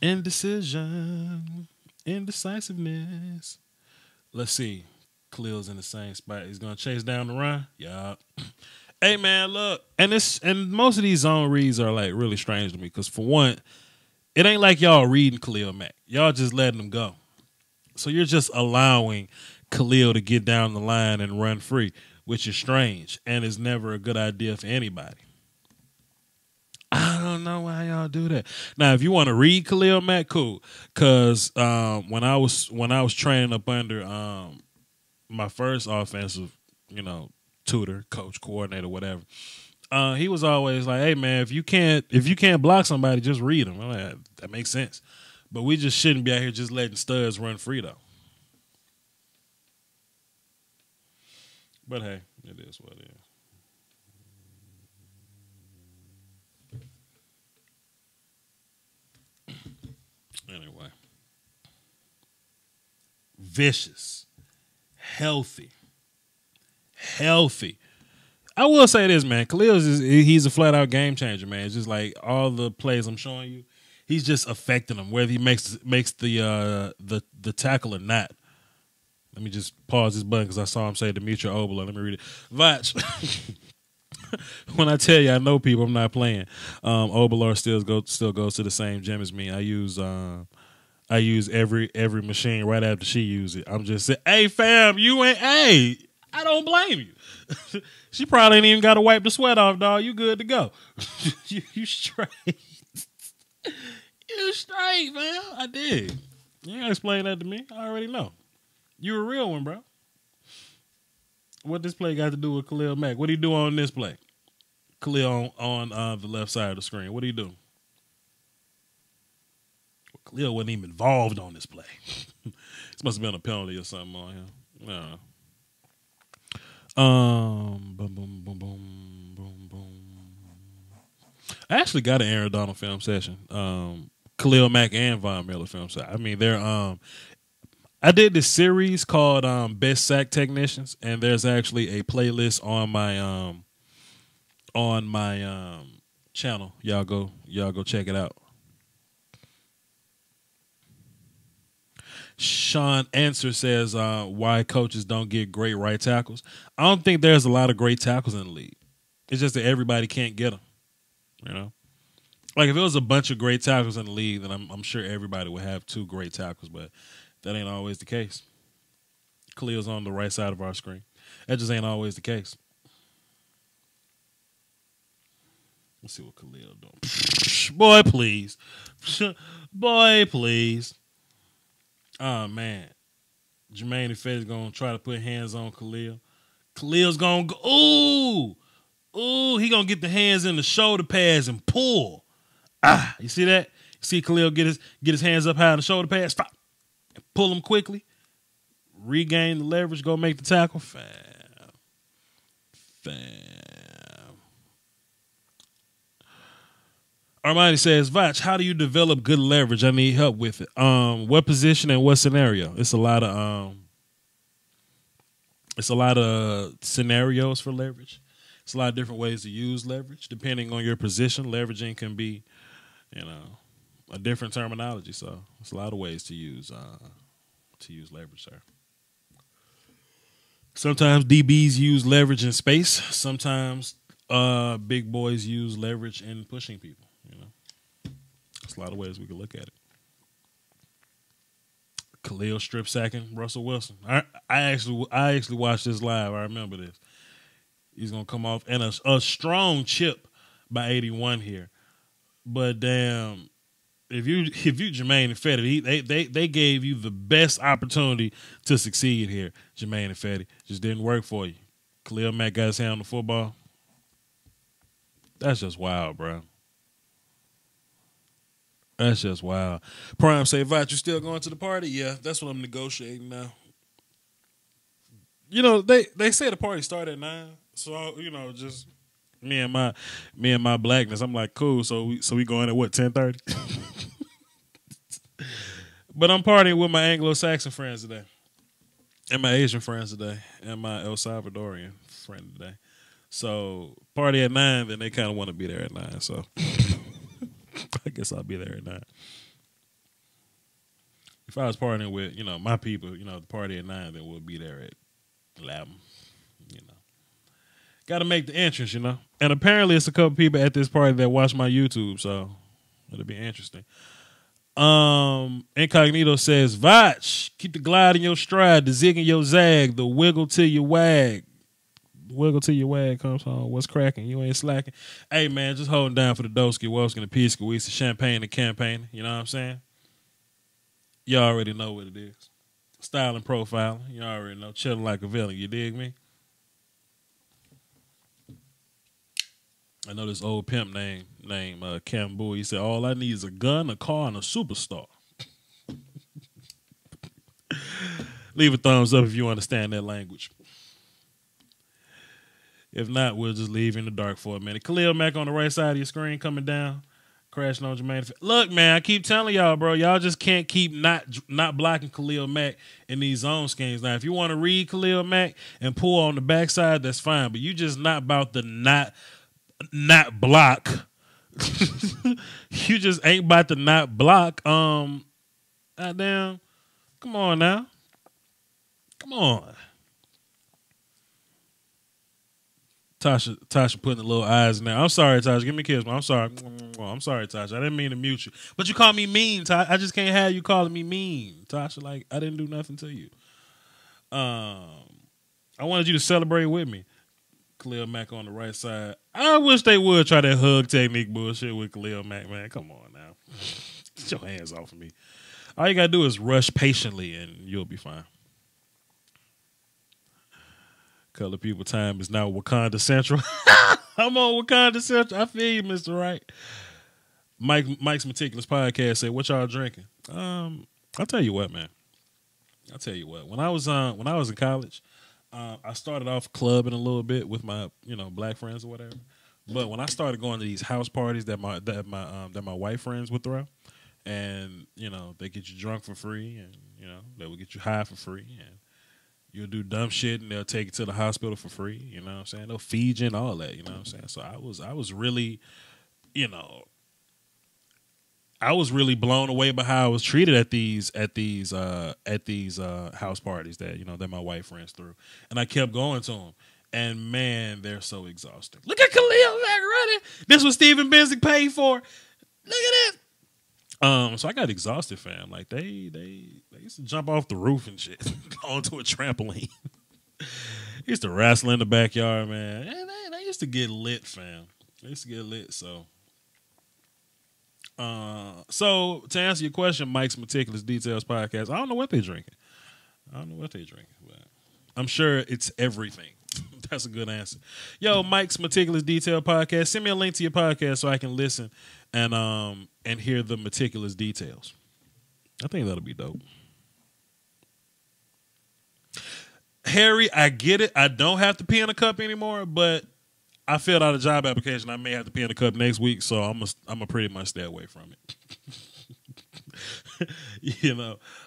Indecision. Indecisiveness. Let's see. Khalil's in the same spot. He's gonna chase down the run. Yeah. Hey man, look, and most of these zone reads are like really strange to me because for one, it ain't like y'all reading Khalil Mack. Y'all just letting him go. So you're just allowing Khalil to get down the line and run free, which is strange and is never a good idea for anybody. I don't know why y'all do that. Now, if you want to read Khalil Mack, cool. Because when I was training up under my first offensive, tutor, coach, coordinator, whatever, he was always like, "Hey, man, if you can't block somebody, just read them." I'm like, that makes sense. But we just shouldn't be out here just letting studs run free, though. But hey, it is what it is. Anyway, vicious, healthy. I will say this, man. He's a flat out game changer, man. It's just like all the plays I'm showing you, he's just affecting them, whether he makes the tackle or not. Let me just pause this button because I saw him say Demetri Oberlo. Let me read it. Vach. When I tell you I know people, I'm not playing. Oberlo still goes to the same gym as me. I use every machine right after she uses it. I'm just saying, hey fam, I don't blame you. She probably ain't even got to wipe the sweat off, dog. You good to go. you straight. You straight, man. I did. You ain't gotta explain that to me. I already know. You a real one, bro. What this play got to do with Khalil Mack? What do you do on this play? Khalil on the left side of the screen. What do you do? Well, Khalil wasn't even involved on this play. This must have been a penalty or something on him. No. Boom, boom, boom, boom, boom, boom. I actually got an Aaron Donald film session. Khalil Mack and Von Miller film session. I mean, they're I did this series called Best Sack Technicians, and there's actually a playlist on my channel. Y'all go check it out. Sean Answer says why coaches don't get great right tackles. I don't think there's a lot of great tackles in the league. It's just that everybody can't get them. You know, like if it was a bunch of great tackles in the league, then I'm sure everybody would have 2 great tackles, but that ain't always the case. Khalil's on the right side of our screen. That just ain't always the case. Let's see what Khalil doing. Boy, please. Boy, please. Oh, man. Jermaine Ifedi's going to try to put hands on Khalil. Khalil's going to go. Ooh. Ooh, he going to get the hands in the shoulder pads and pull. Ah, you see that? You see Khalil get his hands up high in the shoulder pads. Stop. Pull him quickly. Regain the leverage. Go make the tackle. Fam. Armani says, Vach, how do you develop good leverage? I need help with it. What position and what scenario? It's a lot of scenarios for leverage. It's a lot of different ways to use leverage. Depending on your position, leveraging can be, a different terminology. So it's a lot of ways to use leverage, sir. Sometimes DBs use leverage in space. Sometimes big boys use leverage in pushing people. There's a lot of ways we could look at it. Khalil strip sacking Russell Wilson. I actually watched this live. I remember this. He's gonna come off and a strong chip by 81 here. But damn, if you Jermaine Ifedi, they gave you the best opportunity to succeed here. Jermaine Ifedi just didn't work for you. Khalil Mack got his hand on the football. That's just wild, bro. That's just wild. Prime say, Vach, you still going to the party? Yeah, that's what I'm negotiating now. They say the party started at 9. So, just me and my blackness. I'm like, cool. So we going at what, 10:30? But I'm partying with my Anglo-Saxon friends today. And my Asian friends today. And my El Salvadorian friend today. So party at 9, then they kind of want to be there at 9. So I guess I'll be there at 9. If I was partying with, my people, the party at 9, then we'll be there at 11. Got to make the entrance, And apparently it's a couple people at this party that watch my YouTube, so it'll be interesting. Incognito says, Vach, keep the glide in your stride, the zig in your zag, the wiggle till you wag. Wiggle till your wag comes home. What's cracking? You ain't slacking. Hey, man, just holding down for the Doski, Wolski, the Pisco, the champagne, and campaign. You know what I'm saying? You already know what it is. Style and profiling. You already know. Chilling like a villain. You dig me? I know this old pimp named Cam Bowie. He said, all I need is a gun, a car, and a superstar. Leave a thumbs up if you understand that language. If not, we'll just leave you in the dark for a minute. Khalil Mack on the right side of your screen coming down. Crashing on Jermaine. Look, man, I keep telling y'all, bro. Y'all just can't keep not blocking Khalil Mack in these zone schemes. Now, if you want to read Khalil Mack and pull on the backside, that's fine. But you just not about to not block. You just ain't about to not block. Goddamn. Come on now. Come on. Tasha putting the little eyes in there. I'm sorry, Tasha. Give me a kiss. I'm sorry. I'm sorry, Tasha. I didn't mean to mute you. But you called me mean, Tasha. I just can't have you calling me mean, Tasha. Like, I didn't do nothing to you. I wanted you to celebrate with me. Khalil Mack on the right side. I wish they would try that hug technique bullshit with Khalil Mack, man. Come on now. Get your hands off of me. All you gotta do is rush patiently, and you'll be fine. Color people time is now Wakanda Central. I'm on Wakanda Central. I feel you, Mr. Wright. Mike's Meticulous Podcast said, "What y'all drinking?" I'll tell you what, man. I'll tell you what. When I was in college, I started off clubbing a little bit with my black friends or whatever. But when I started going to these house parties that my white friends would throw, and they get you drunk for free, and they will get you high for free, and you'll do dumb shit, and they'll take you to the hospital for free. You know what I'm saying? They'll feed you and all that. You know what I'm saying? So I was really, I was really blown away by how I was treated at these house parties that my white friends threw, and I kept going to them. And man, they're so exhausting. Look at Khalil back running. This was Stevan Benzink paid for. Look at that. So I got exhausted, fam. Like they used to jump off the roof and shit onto a trampoline. Used to wrestle in the backyard, man. And they used to get lit, fam. They used to get lit. So to answer your question, Mike's Meticulous Details Podcast, I don't know what they're drinking. But I'm sure it's everything. That's a good answer. Yo, Mike's Meticulous Detail Podcast. Send me a link to your podcast so I can listen and hear the meticulous details. I think that'll be dope. Harry, I get it. I don't have to pee in a cup anymore, but I filled out a job application. I may have to pee in a cup next week, so I'm a pretty much stay away from it.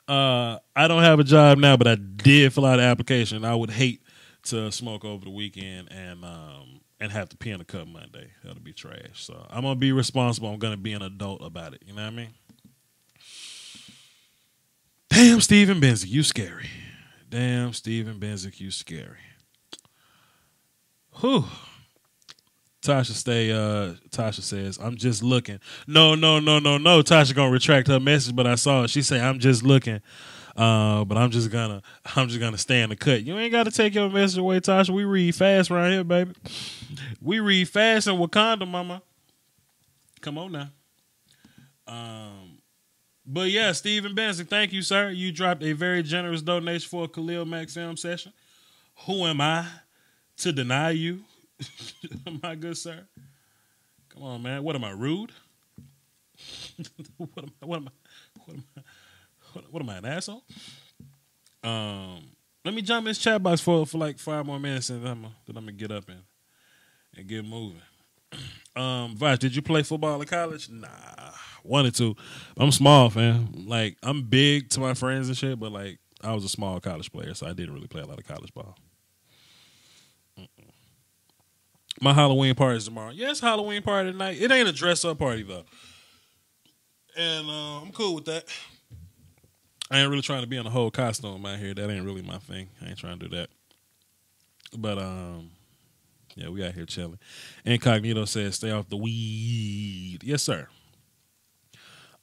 I don't have a job now, but I did fill out an application. I would hate to smoke over the weekend and have to pee in a cup Monday. That'll be trash. So I'm gonna be responsible. I'm gonna be an adult about it. You know what I mean? Damn, Stevan Benzink, you scary. Damn, Stevan Benzink, you scary. Whew. Tasha says, "I'm just looking." No. Tasha gonna retract her message, but I saw it. She say, "I'm just looking." But I'm just gonna stay in the cut. You ain't gotta take your message away, Tasha. We read fast around here, baby. We read fast in Wakanda, mama. Come on now. But yeah, Stevan Benzink, thank you, sir. You dropped a very generous donation for a Khalil Mack film session. Who am I to deny you, my good sir? Come on, man. What am I, rude? What am I, an asshole? Let me jump in this chat box for like 5 more minutes, and then I'm gonna get up and get moving. Vash, did you play football in college? Nah, wanted to. I'm small, fam. Like, I'm big to my friends and shit, but like, I was a small college player, so I didn't really play a lot of college ball. My Halloween party is tomorrow. Yeah, it's a Halloween party tonight. It ain't a dress-up party, though. And I'm cool with that. I ain't really trying to be in a whole costume out here. That ain't really my thing. I ain't trying to do that. But, yeah, we out here chilling. Incognito says, "Stay off the weed." Yes, sir.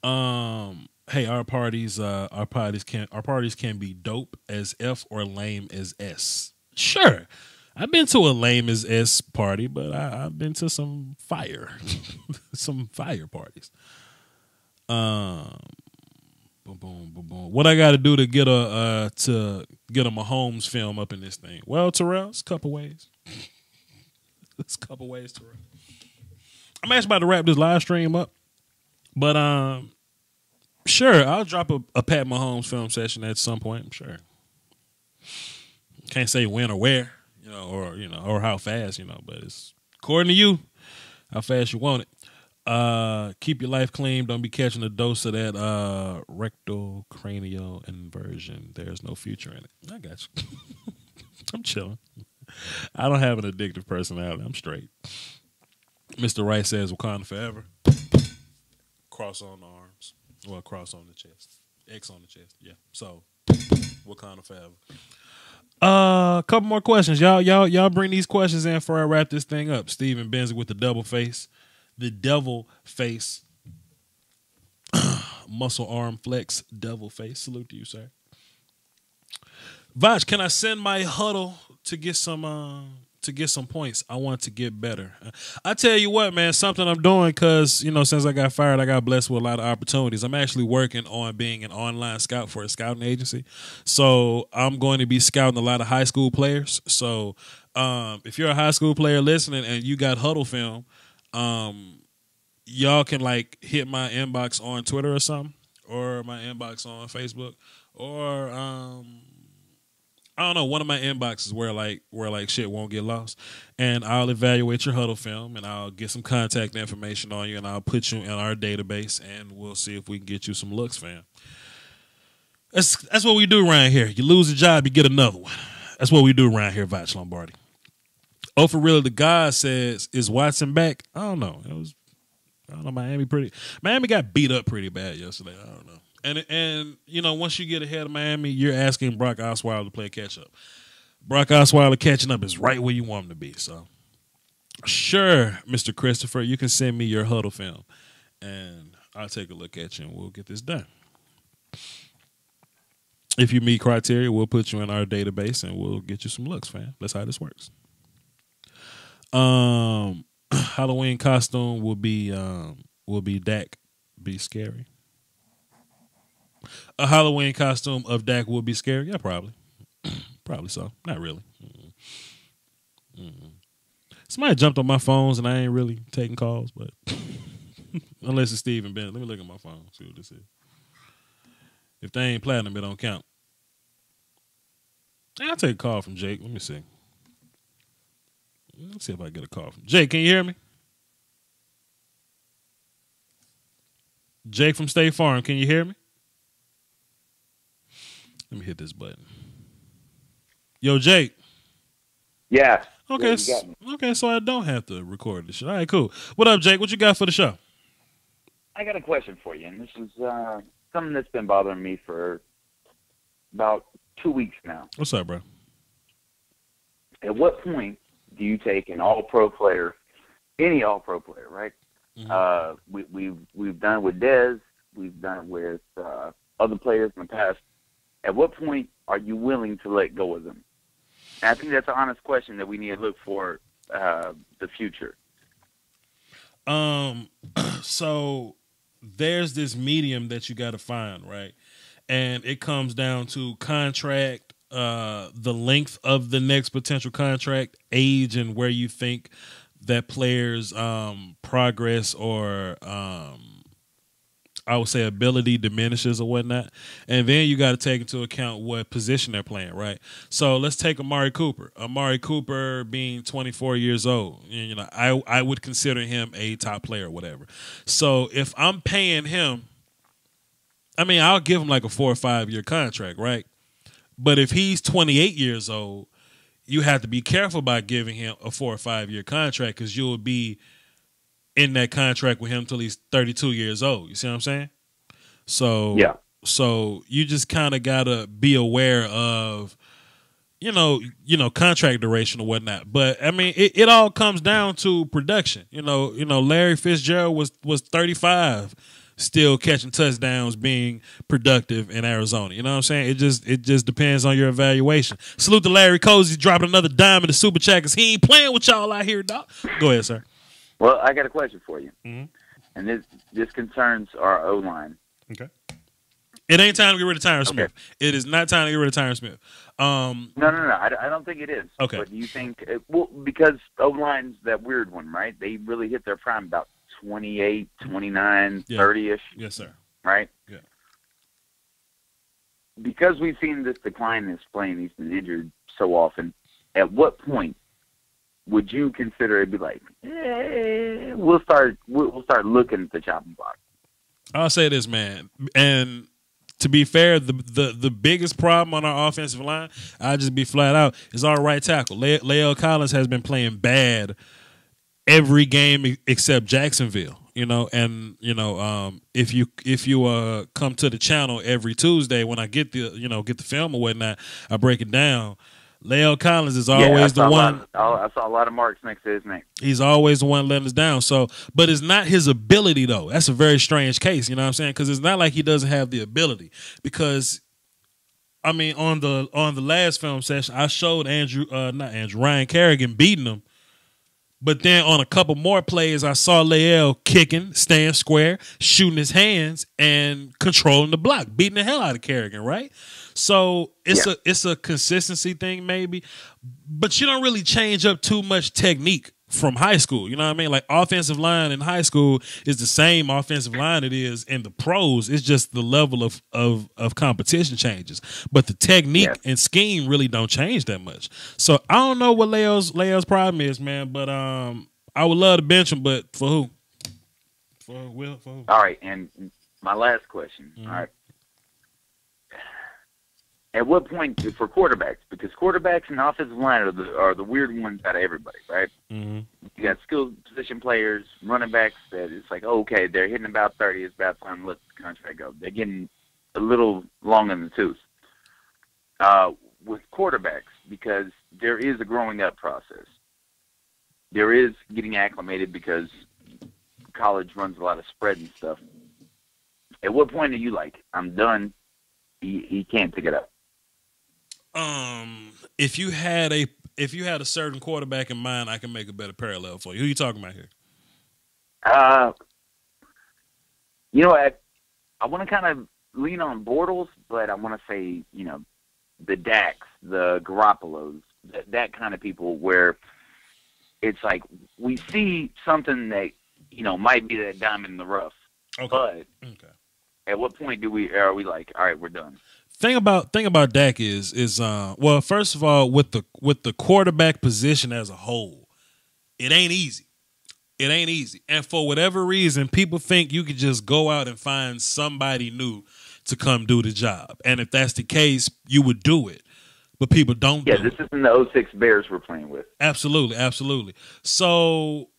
Hey, our parties can be dope as F or lame as S. Sure. I've been to a lame as S party, but I've been to some fire parties. Boom, boom, boom, boom. What I got to do to get a Mahomes film up in this thing? Well, Terrell, it's a couple ways. Terrell. I'm actually about to wrap this live stream up, but sure, I'll drop a Pat Mahomes film session at some point. I'm sure. Can't say when or where, or how fast, but it's according to you how fast you want it. Keep your life clean. Don't be catching a dose of that rectal cranial inversion. There's no future in it. I got you. I'm chilling. I don't have an addictive personality. I'm straight. Mr. Wright says Wakanda forever. Cross on the arms. Well, cross on the chest. X on the chest. Yeah. So Wakanda forever. Couple more questions. Y'all bring these questions in before I wrap this thing up. Stevan Benzink with the double face. The devil face. Muscle arm flex. Devil face. Salute to you, sir. Vash, can I send my huddle to get some to get some points. I want to get better. I tell you what, man, something I'm doing because, you know, since I got fired, I got blessed with a lot of opportunities. I'm actually working on being an online scout for a scouting agency. So I'm going to be scouting a lot of high school players. So if you're a high school player listening and you got huddle film, y'all can like hit my inbox on Twitter or something, or my inbox on Facebook, or I don't know, one of my inboxes where like shit won't get lost, and I'll evaluate your huddle film and I'll get some contact information on you and I'll put you in our database and we'll see if we can get you some looks, fam. That's what we do around here. You lose a job, you get another one. That's what we do around here, Vach Lombardi. Oh, for real, the guy says, is Watson back? I don't know. Miami got beat up pretty bad yesterday. I don't know. And you know, once you get ahead of Miami, you're asking Brock Osweiler to play catch up. Brock Osweiler catching up is right where you want him to be. So, sure, Mr. Christopher, you can send me your huddle film, and I'll take a look at you, and we'll get this done. If you meet criteria, we'll put you in our database, and we'll get you some looks, fam. That's how this works. Halloween costume will be Dak. Be scary. A Halloween costume of Dak would be scary. Yeah, probably. Probably so. Not really. Somebody jumped on my phones and I ain't really taking calls, but unless it's Steven Bennett. Let me look at my phone, see what this is. If they ain't platinum, it don't count. I'll take a call from Jake. Let me see. Let's see if I get a call from Jake. Can you hear me? Jake from State Farm, can you hear me? Let me hit this button. Yo, Jake. Yeah. Okay. Okay, so I don't have to record this shit. All right, cool. What up, Jake? What you got for the show? I got a question for you, and this is something that's been bothering me for about 2 weeks now. What's up, bro? At what point do you take an all-pro player, any all-pro player, right? Mm-hmm. We've done it with Dez. We've done it with other players in the past. At what point are you willing to let go of them? And I think that's an honest question that we need to look for the future. So there's this medium that you got to find, right? And it comes down to contract, the length of the next potential contract, age, and where you think that players' progress or I would say ability diminishes or whatnot. And then you got to take into account what position they're playing, right? So let's take Amari Cooper. Amari Cooper being 24 years old, you know, I would consider him a top player or whatever. So if I'm paying him, I mean, I'll give him like a 4 or 5 year contract, right? But if he's 28 years old, you have to be careful about giving him a 4 or 5 year contract because you'll be in that contract with him till he's 32 years old. You see what I'm saying? So, yeah. So you just kind of gotta be aware of, you know, contract duration or whatnot. But I mean, it all comes down to production. You know, Larry Fitzgerald was 35, still catching touchdowns, being productive in Arizona. You know what I'm saying? It just depends on your evaluation. Salute to Larry Cozy dropping another dime in the super chat because he ain't playing with y'all out here, dog. Go ahead, sir. Well, I got a question for you, mm-hmm. and this concerns our O-line. Okay. It ain't time to get rid of Tyron Smith. It is not time to get rid of Tyron Smith. No. I don't think it is. Okay. But do you think because O-line's that weird one, right? They really hit their prime about 28, 29, 30-ish. Yes, sir. Right? Yeah. Because we've seen this decline in his playing, he's been injured so often, at what point would you consider it be like, we'll start looking at the chopping block? I'll say this, man, and to be fair, the biggest problem on our offensive line, I'll just be flat out, is our right tackle. Lael Collins has been playing bad every game except Jacksonville. You know, and if you come to the channel every Tuesday when I get the film or whatnot, I break it down. Lael Collins is always the one. I saw a lot of marks next to his name. He's always the one letting us down. So, but it's not his ability, though. That's a very strange case, you know what I'm saying? Because it's not like he doesn't have the ability. Because I mean, on the last film session, I showed Ryan Kerrigan beating him. But then on a couple more plays, I saw Lael kicking, staying square, shooting his hands, and controlling the block, beating the hell out of Kerrigan, right? So it's a consistency thing maybe, but you don't really change up too much technique from high school. You know what I mean? Like offensive line in high school is the same offensive line it is in the pros. It's just the level of competition changes, but the technique and scheme really don't change that much. So I don't know what Lael's problem is, man. But I would love to bench him, but for who? For who? All right, and my last question. Mm-hmm. All right. At what point for quarterbacks? Because quarterbacks and offensive line are the weird ones out of everybody, right? Mm-hmm. You got skilled position players, running backs that it's like, oh, okay, they're hitting about 30. It's about time to let the contract go. They're getting a little long in the tooth. With quarterbacks, because there is a growing up process. There is getting acclimated because college runs a lot of spread and stuff. At what point are you like, I'm done, he can't pick it up? If you had a certain quarterback in mind, I can make a better parallel for you. Who are you talking about here? You know, I want to kind of lean on Bortles, but I want to say, you know, the Daks, the Garoppolos, that kind of people where it's like we see something that, you know, might be that diamond in the rough. Okay. But at what point are we like, all right, we're done? Thing about Dak is well, first of all, with the quarterback position as a whole, it ain't easy. It ain't easy. And for whatever reason, people think you could just go out and find somebody new to come do the job. And if that's the case, you would do it. But people don't do it. Yeah, this isn't the 06 Bears we're playing with. Absolutely, absolutely. So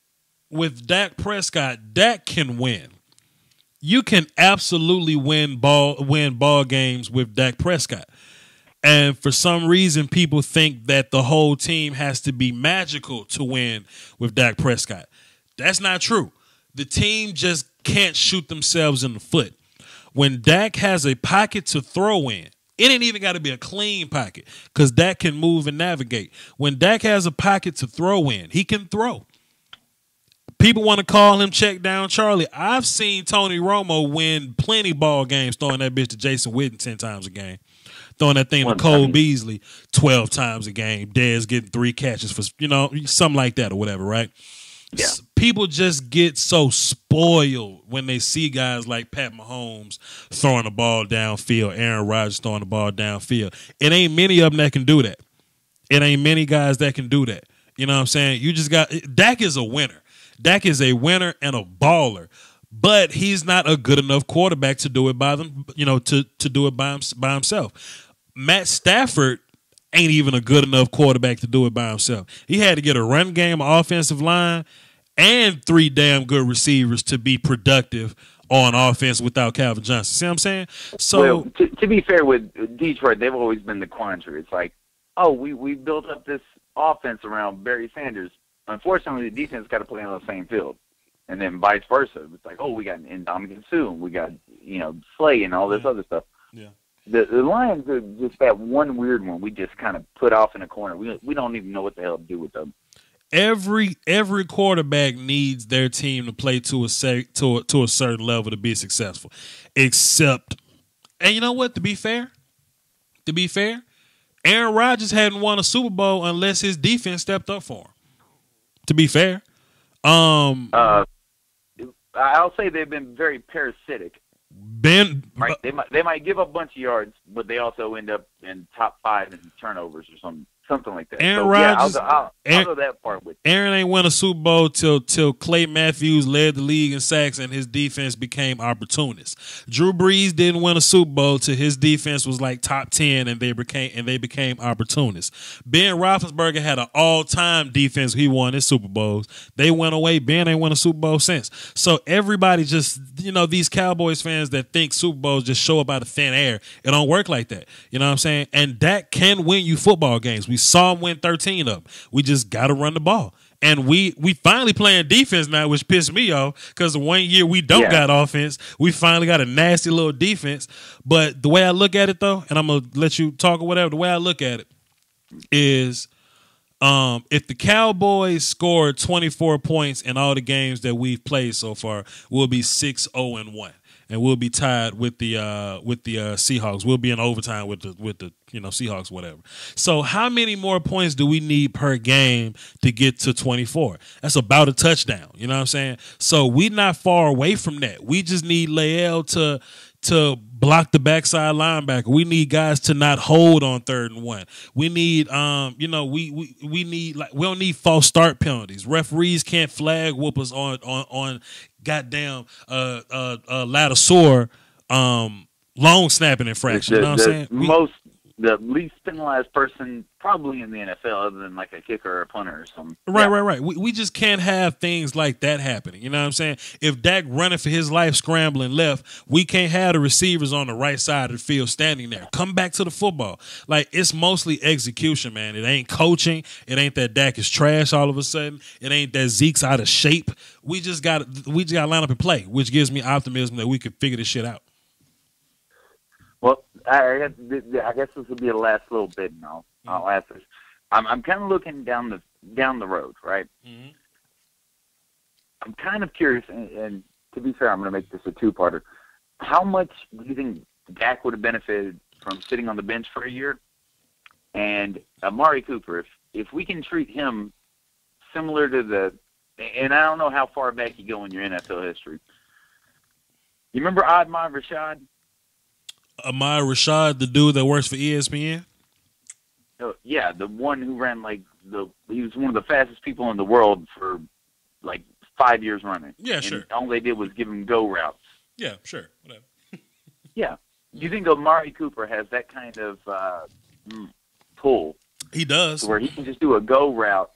with Dak Prescott, Dak can win. You can absolutely win ball games with Dak Prescott. And for some reason, people think that the whole team has to be magical to win with Dak Prescott. That's not true. The team just can't shoot themselves in the foot. When Dak has a pocket to throw in, it ain't even got to be a clean pocket because Dak can move and navigate. When Dak has a pocket to throw in, he can throw. People want to call him check down Charlie. I've seen Tony Romo win plenty ball games throwing that bitch to Jason Witten 10 times a game. Throwing that thing to Cole Beasley 12 times a game. Dez getting 3 catches for, you know, something like that or whatever, right? Yeah. People just get so spoiled when they see guys like Pat Mahomes throwing the ball downfield, Aaron Rodgers throwing the ball downfield. It ain't many of them that can do that. It ain't many guys that can do that. You know what I'm saying? You just got – Dak is a winner. Dak is a winner and a baller, but he's not a good enough quarterback to do it by them, you know, to do it by himself. Matt Stafford ain't even a good enough quarterback to do it by himself. He had to get a run game, offensive line, and 3 damn good receivers to be productive on offense without Calvin Johnson. See what I'm saying? So, well, to be fair with Detroit, they've always been the quandary. It's like, oh, we built up this offense around Barry Sanders. Unfortunately, the defense got to play on the same field, and then vice versa. It's like, oh, we got Ndamukong Suh, we got, you know, Slay and all this other stuff. Yeah. The Lions are just that one weird one we just kind of put off in a corner. We don't even know what the hell to do with them. Every quarterback needs their team to play to a certain level to be successful. Except, and you know what? To be fair, Aaron Rodgers hadn't won a Super Bowl unless his defense stepped up for him. To be fair, I'll say they've been very parasitic. Right? They might give up a bunch of yards, but they also end up in top 5 in turnovers or something like that. Aaron Rodgers, I'll go that part with you. Aaron ain't won a Super Bowl till Clay Matthews led the league in sacks and his defense became opportunist. Drew Brees didn't win a Super Bowl till his defense was like top 10 and they became opportunists. Ben Roethlisberger had an all-time defense. He won his Super Bowls. They went away. Ben ain't won a Super Bowl since. So everybody just, you know, these Cowboys fans that think Super Bowls just show up out of thin air, it don't work like that. You know what I'm saying? And Dak can win you football games. We've saw them win 13 of them. We just got to run the ball. And we finally playing defense now, which pissed me off because the 1 year we don't got offense, we finally got a nasty little defense. But the way I look at it, though, and I'm going to let you talk or whatever, the way I look at it is if the Cowboys scored 24 points in all the games that we've played so far, we'll be 6-0-1. And we'll be tied with the Seahawks. We'll be in overtime with the Seahawks, whatever. So how many more points do we need per game to get to 24? That's about a touchdown. You know what I'm saying? So we're not far away from that. We just need Lael to block the backside linebacker. We need guys to not hold on 3rd and 1. We need we need, like, we don't need false start penalties. Referees can't flag whoop us on goddamn ladder sore long snapping infraction. You know what I'm saying? The least penalized person probably in the NFL, other than like a kicker or a punter or something. Right. We just can't have things like that happening. You know what I'm saying? If Dak running for his life, scrambling left, we can't have the receivers on the right side of the field standing there. Come back to the football. Like, it's mostly execution, man. It ain't coaching. It ain't that Dak is trash all of a sudden. It ain't that Zeke's out of shape. We just got to line up and play, which gives me optimism that we could figure this shit out. Well, I guess this will be the last little bit, and I'll ask this. I'm kind of looking down the road, right? Mm-hmm. I'm kind of curious, and to be fair, I'm going to make this a two-parter. How much do you think Dak would have benefited from sitting on the bench for a year? And Amari Cooper, if we can treat him similar to and I don't know how far back you go in your NFL history. You remember Ahmad Rashad? Ahmad Rashad, the dude that works for ESPN? Yeah, the one who ran he was one of the fastest people in the world for like 5 years running. Yeah, and sure. All they did was give him go routes. Yeah, sure. Whatever. Yeah. Do you think Amari Cooper has that kind of pull? He does. Where he can just do a go route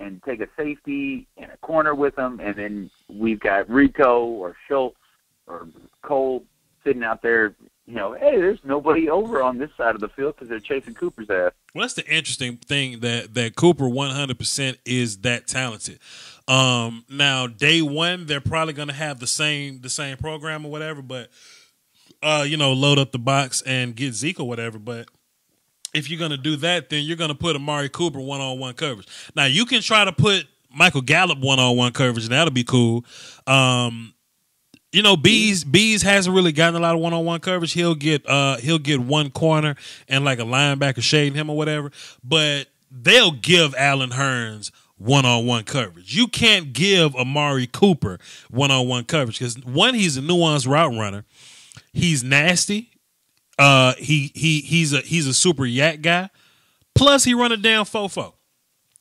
and take a safety and a corner with him, and then we've got Rico or Schultz or Cole sitting out there. Hey, there's nobody over on this side of the field because they're chasing Cooper's ass. Well, that's the interesting thing, that Cooper 100% is that talented. Now, day one, they're probably going to have the same program or whatever, but load up the box and get Zeke or whatever. But if you're going to do that, then you're going to put Amari Cooper one-on-one coverage. Now, you can try to put Michael Gallup one-on-one coverage, and that'll be cool. Bees hasn't really gotten a lot of one-on-one coverage. He'll get one corner and like a linebacker shading him or whatever. But they'll give Allen Hurns one-on-one coverage. You can't give Amari Cooper one-on-one coverage because, one, he's a nuanced route runner. He's nasty. He's a super yak guy. Plus, he run a damn 4-4.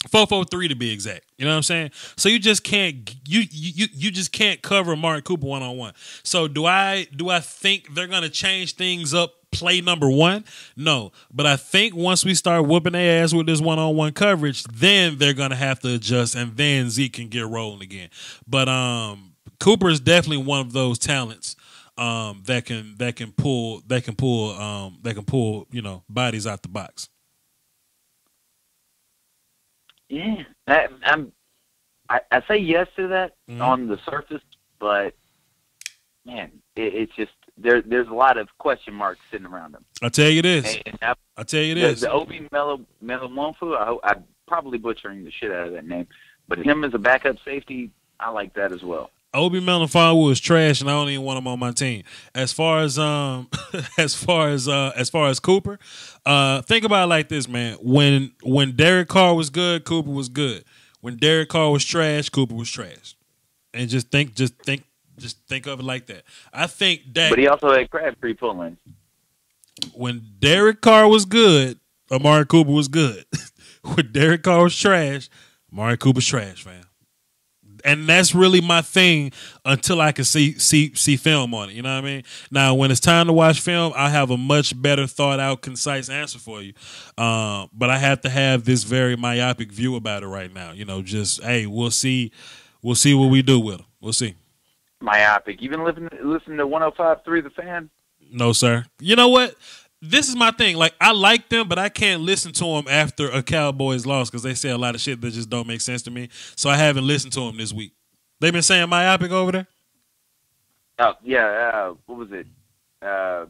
4-4-3 to be exact. You know what I'm saying? So you just can't you just can't cover Amari Cooper one-on-one. So do I think they're gonna change things up play number one? No. But I think once we start whooping their ass with this one-on-one coverage, then they're gonna have to adjust, and then Zeke can get rolling again. But Cooper is definitely one of those talents that can pull bodies out the box. Yeah, I say yes to that on the surface, but man, it's just there's a lot of question marks sitting around him. I tell you this. I tell you this. The Obi Melifonwu, I'm probably butchering the shit out of that name, but him as a backup safety, I like that as well. Obi Melifonwu is trash, and I don't even want him on my team. As far as Cooper, think about it like this, man. When Derek Carr was good, Cooper was good. When Derek Carr was trash, Cooper was trash. And just think of it like that. I think Dak. But he also had Crabtree pulling. When Derek Carr was good, Amari Cooper was good. When Derek Carr was trash, Amari Cooper's trash, man. And that's really my thing until I can see film on it. You know what I mean? Now, when it's time to watch film, I have a much better thought out, concise answer for you. But I have to have this very myopic view about it right now. Just, hey, we'll see what we do with them. We'll see. Myopic. You been listening to 105.3 The Fan? No, sir. You know what? this is my thing. Like, I like them, but I can't listen to them after a Cowboys loss because they say a lot of shit that just don't make sense to me. So I haven't listened to them this week. They've been saying myopic over there? Oh, yeah. What was it? God,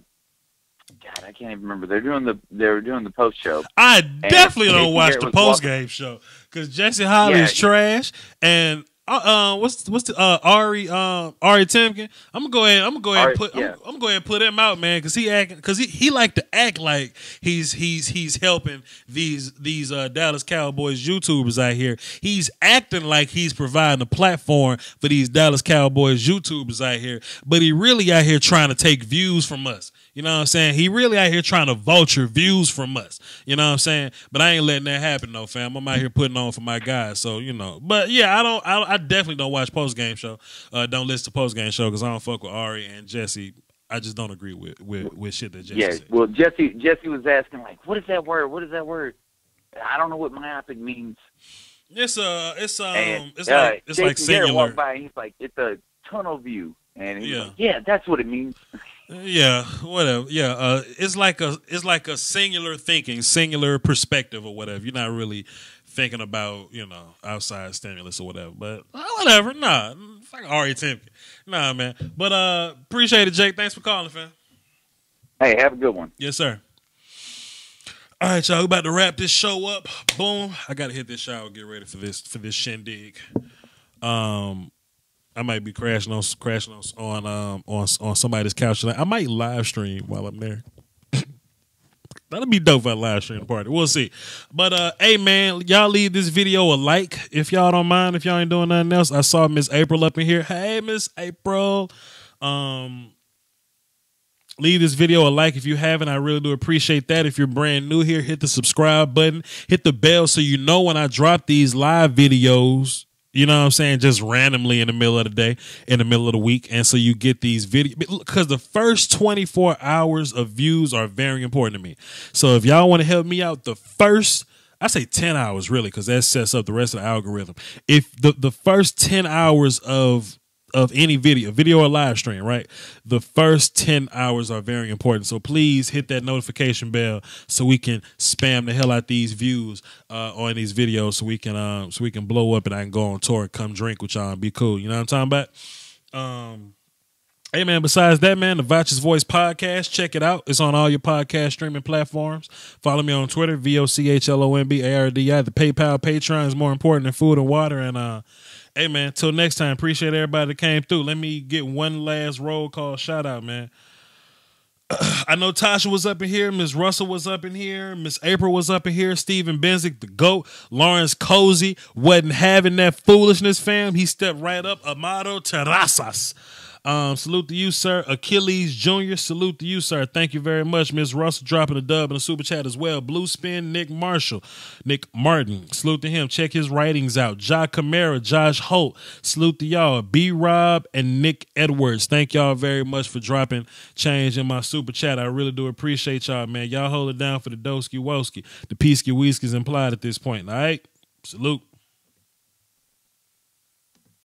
I can't even remember. They were doing the post show. I definitely don't watch the post game show because Jesse Holly is trash. And what's the Ari Timken? I'm gonna go ahead and put him out, man, because he like to act like he's helping these Dallas Cowboys YouTubers out here. He's acting like he's providing a platform for these Dallas Cowboys YouTubers out here, but he really out here trying to take views from us. You know what I'm saying? He really out here trying to vulture views from us. You know what I'm saying? But I ain't letting that happen, though, fam. I'm out here putting on for my guys. So, you know. But, yeah, I definitely don't watch post-game show. Don't listen to post-game show because I don't fuck with Ari and Jesse. I just don't agree with shit that Jesse said. Well, Jesse was asking, like, what is that word? What is that word? I don't know what myopic means. It's Jason like singular. Walked by and he's like, it's a tunnel view. And he's like, yeah, that's what it means. Yeah, whatever. Yeah, it's like a singular thinking, singular perspective or whatever. You're not really thinking about, outside stimulus or whatever. But whatever. Nah, fuck Ari Timken. Nah, man. But appreciate it, Jake. Thanks for calling, fam. Hey, have a good one. Yes, sir. All right, y'all. We about to wrap this show up. Boom. I gotta hit this shower. Get ready for this shindig. I might be crashing on somebody's couch tonight. I might live stream while I'm there. That'll be dope if I live stream the party. We'll see. But hey man, y'all leave this video a like if y'all don't mind. If y'all ain't doing nothing else. I saw Miss April up in here. Hey Miss April. Leave this video a like if you haven't. I really do appreciate that. If you're brand new here, hit the subscribe button. Hit the bell so you know when I drop these live videos. You know what I'm saying? Just randomly in the middle of the day, in the middle of the week. And so you get these videos. Because the first 24 hours of views are very important to me. So if y'all want to help me out, the first, I say 10 hours really, because that sets up the rest of the algorithm. If the first 10 hours of any video or live stream, right? The first 10 hours are very important. So please hit that notification bell so we can spam the hell out these views on these videos so we can blow up and I can go on tour and come drink with y'all and be cool. You know what I'm talking about? Hey man, besides that, man, the Vouchers Voice podcast, check it out. It's on all your podcast streaming platforms. Follow me on Twitter, VOCHLONBARDI. The PayPal Patreon is more important than food and water. And hey, man, till next time, appreciate everybody that came through. Let me get one last roll call shout out, man. I know Tasha was up in here. Miss Russell was up in here. Miss April was up in here. Steven Benzink, the GOAT. Lawrence Cozy wasn't having that foolishness, fam. He stepped right up. Amado Terrazas. Salute to you, sir. Achilles Jr., salute to you, sir. Thank you very much. Miss Russell dropping a dub in the super chat as well. Blue Spin, Nick Martin, salute to him. Check his writings out. Ja Camara, Josh Holt, salute to y'all. B Rob and Nick Edwards. Thank y'all very much for dropping change in my super chat. I really do appreciate y'all, man. Y'all hold it down for the Doski Woski. The Peasky Whiskies implied at this point, all right? Salute.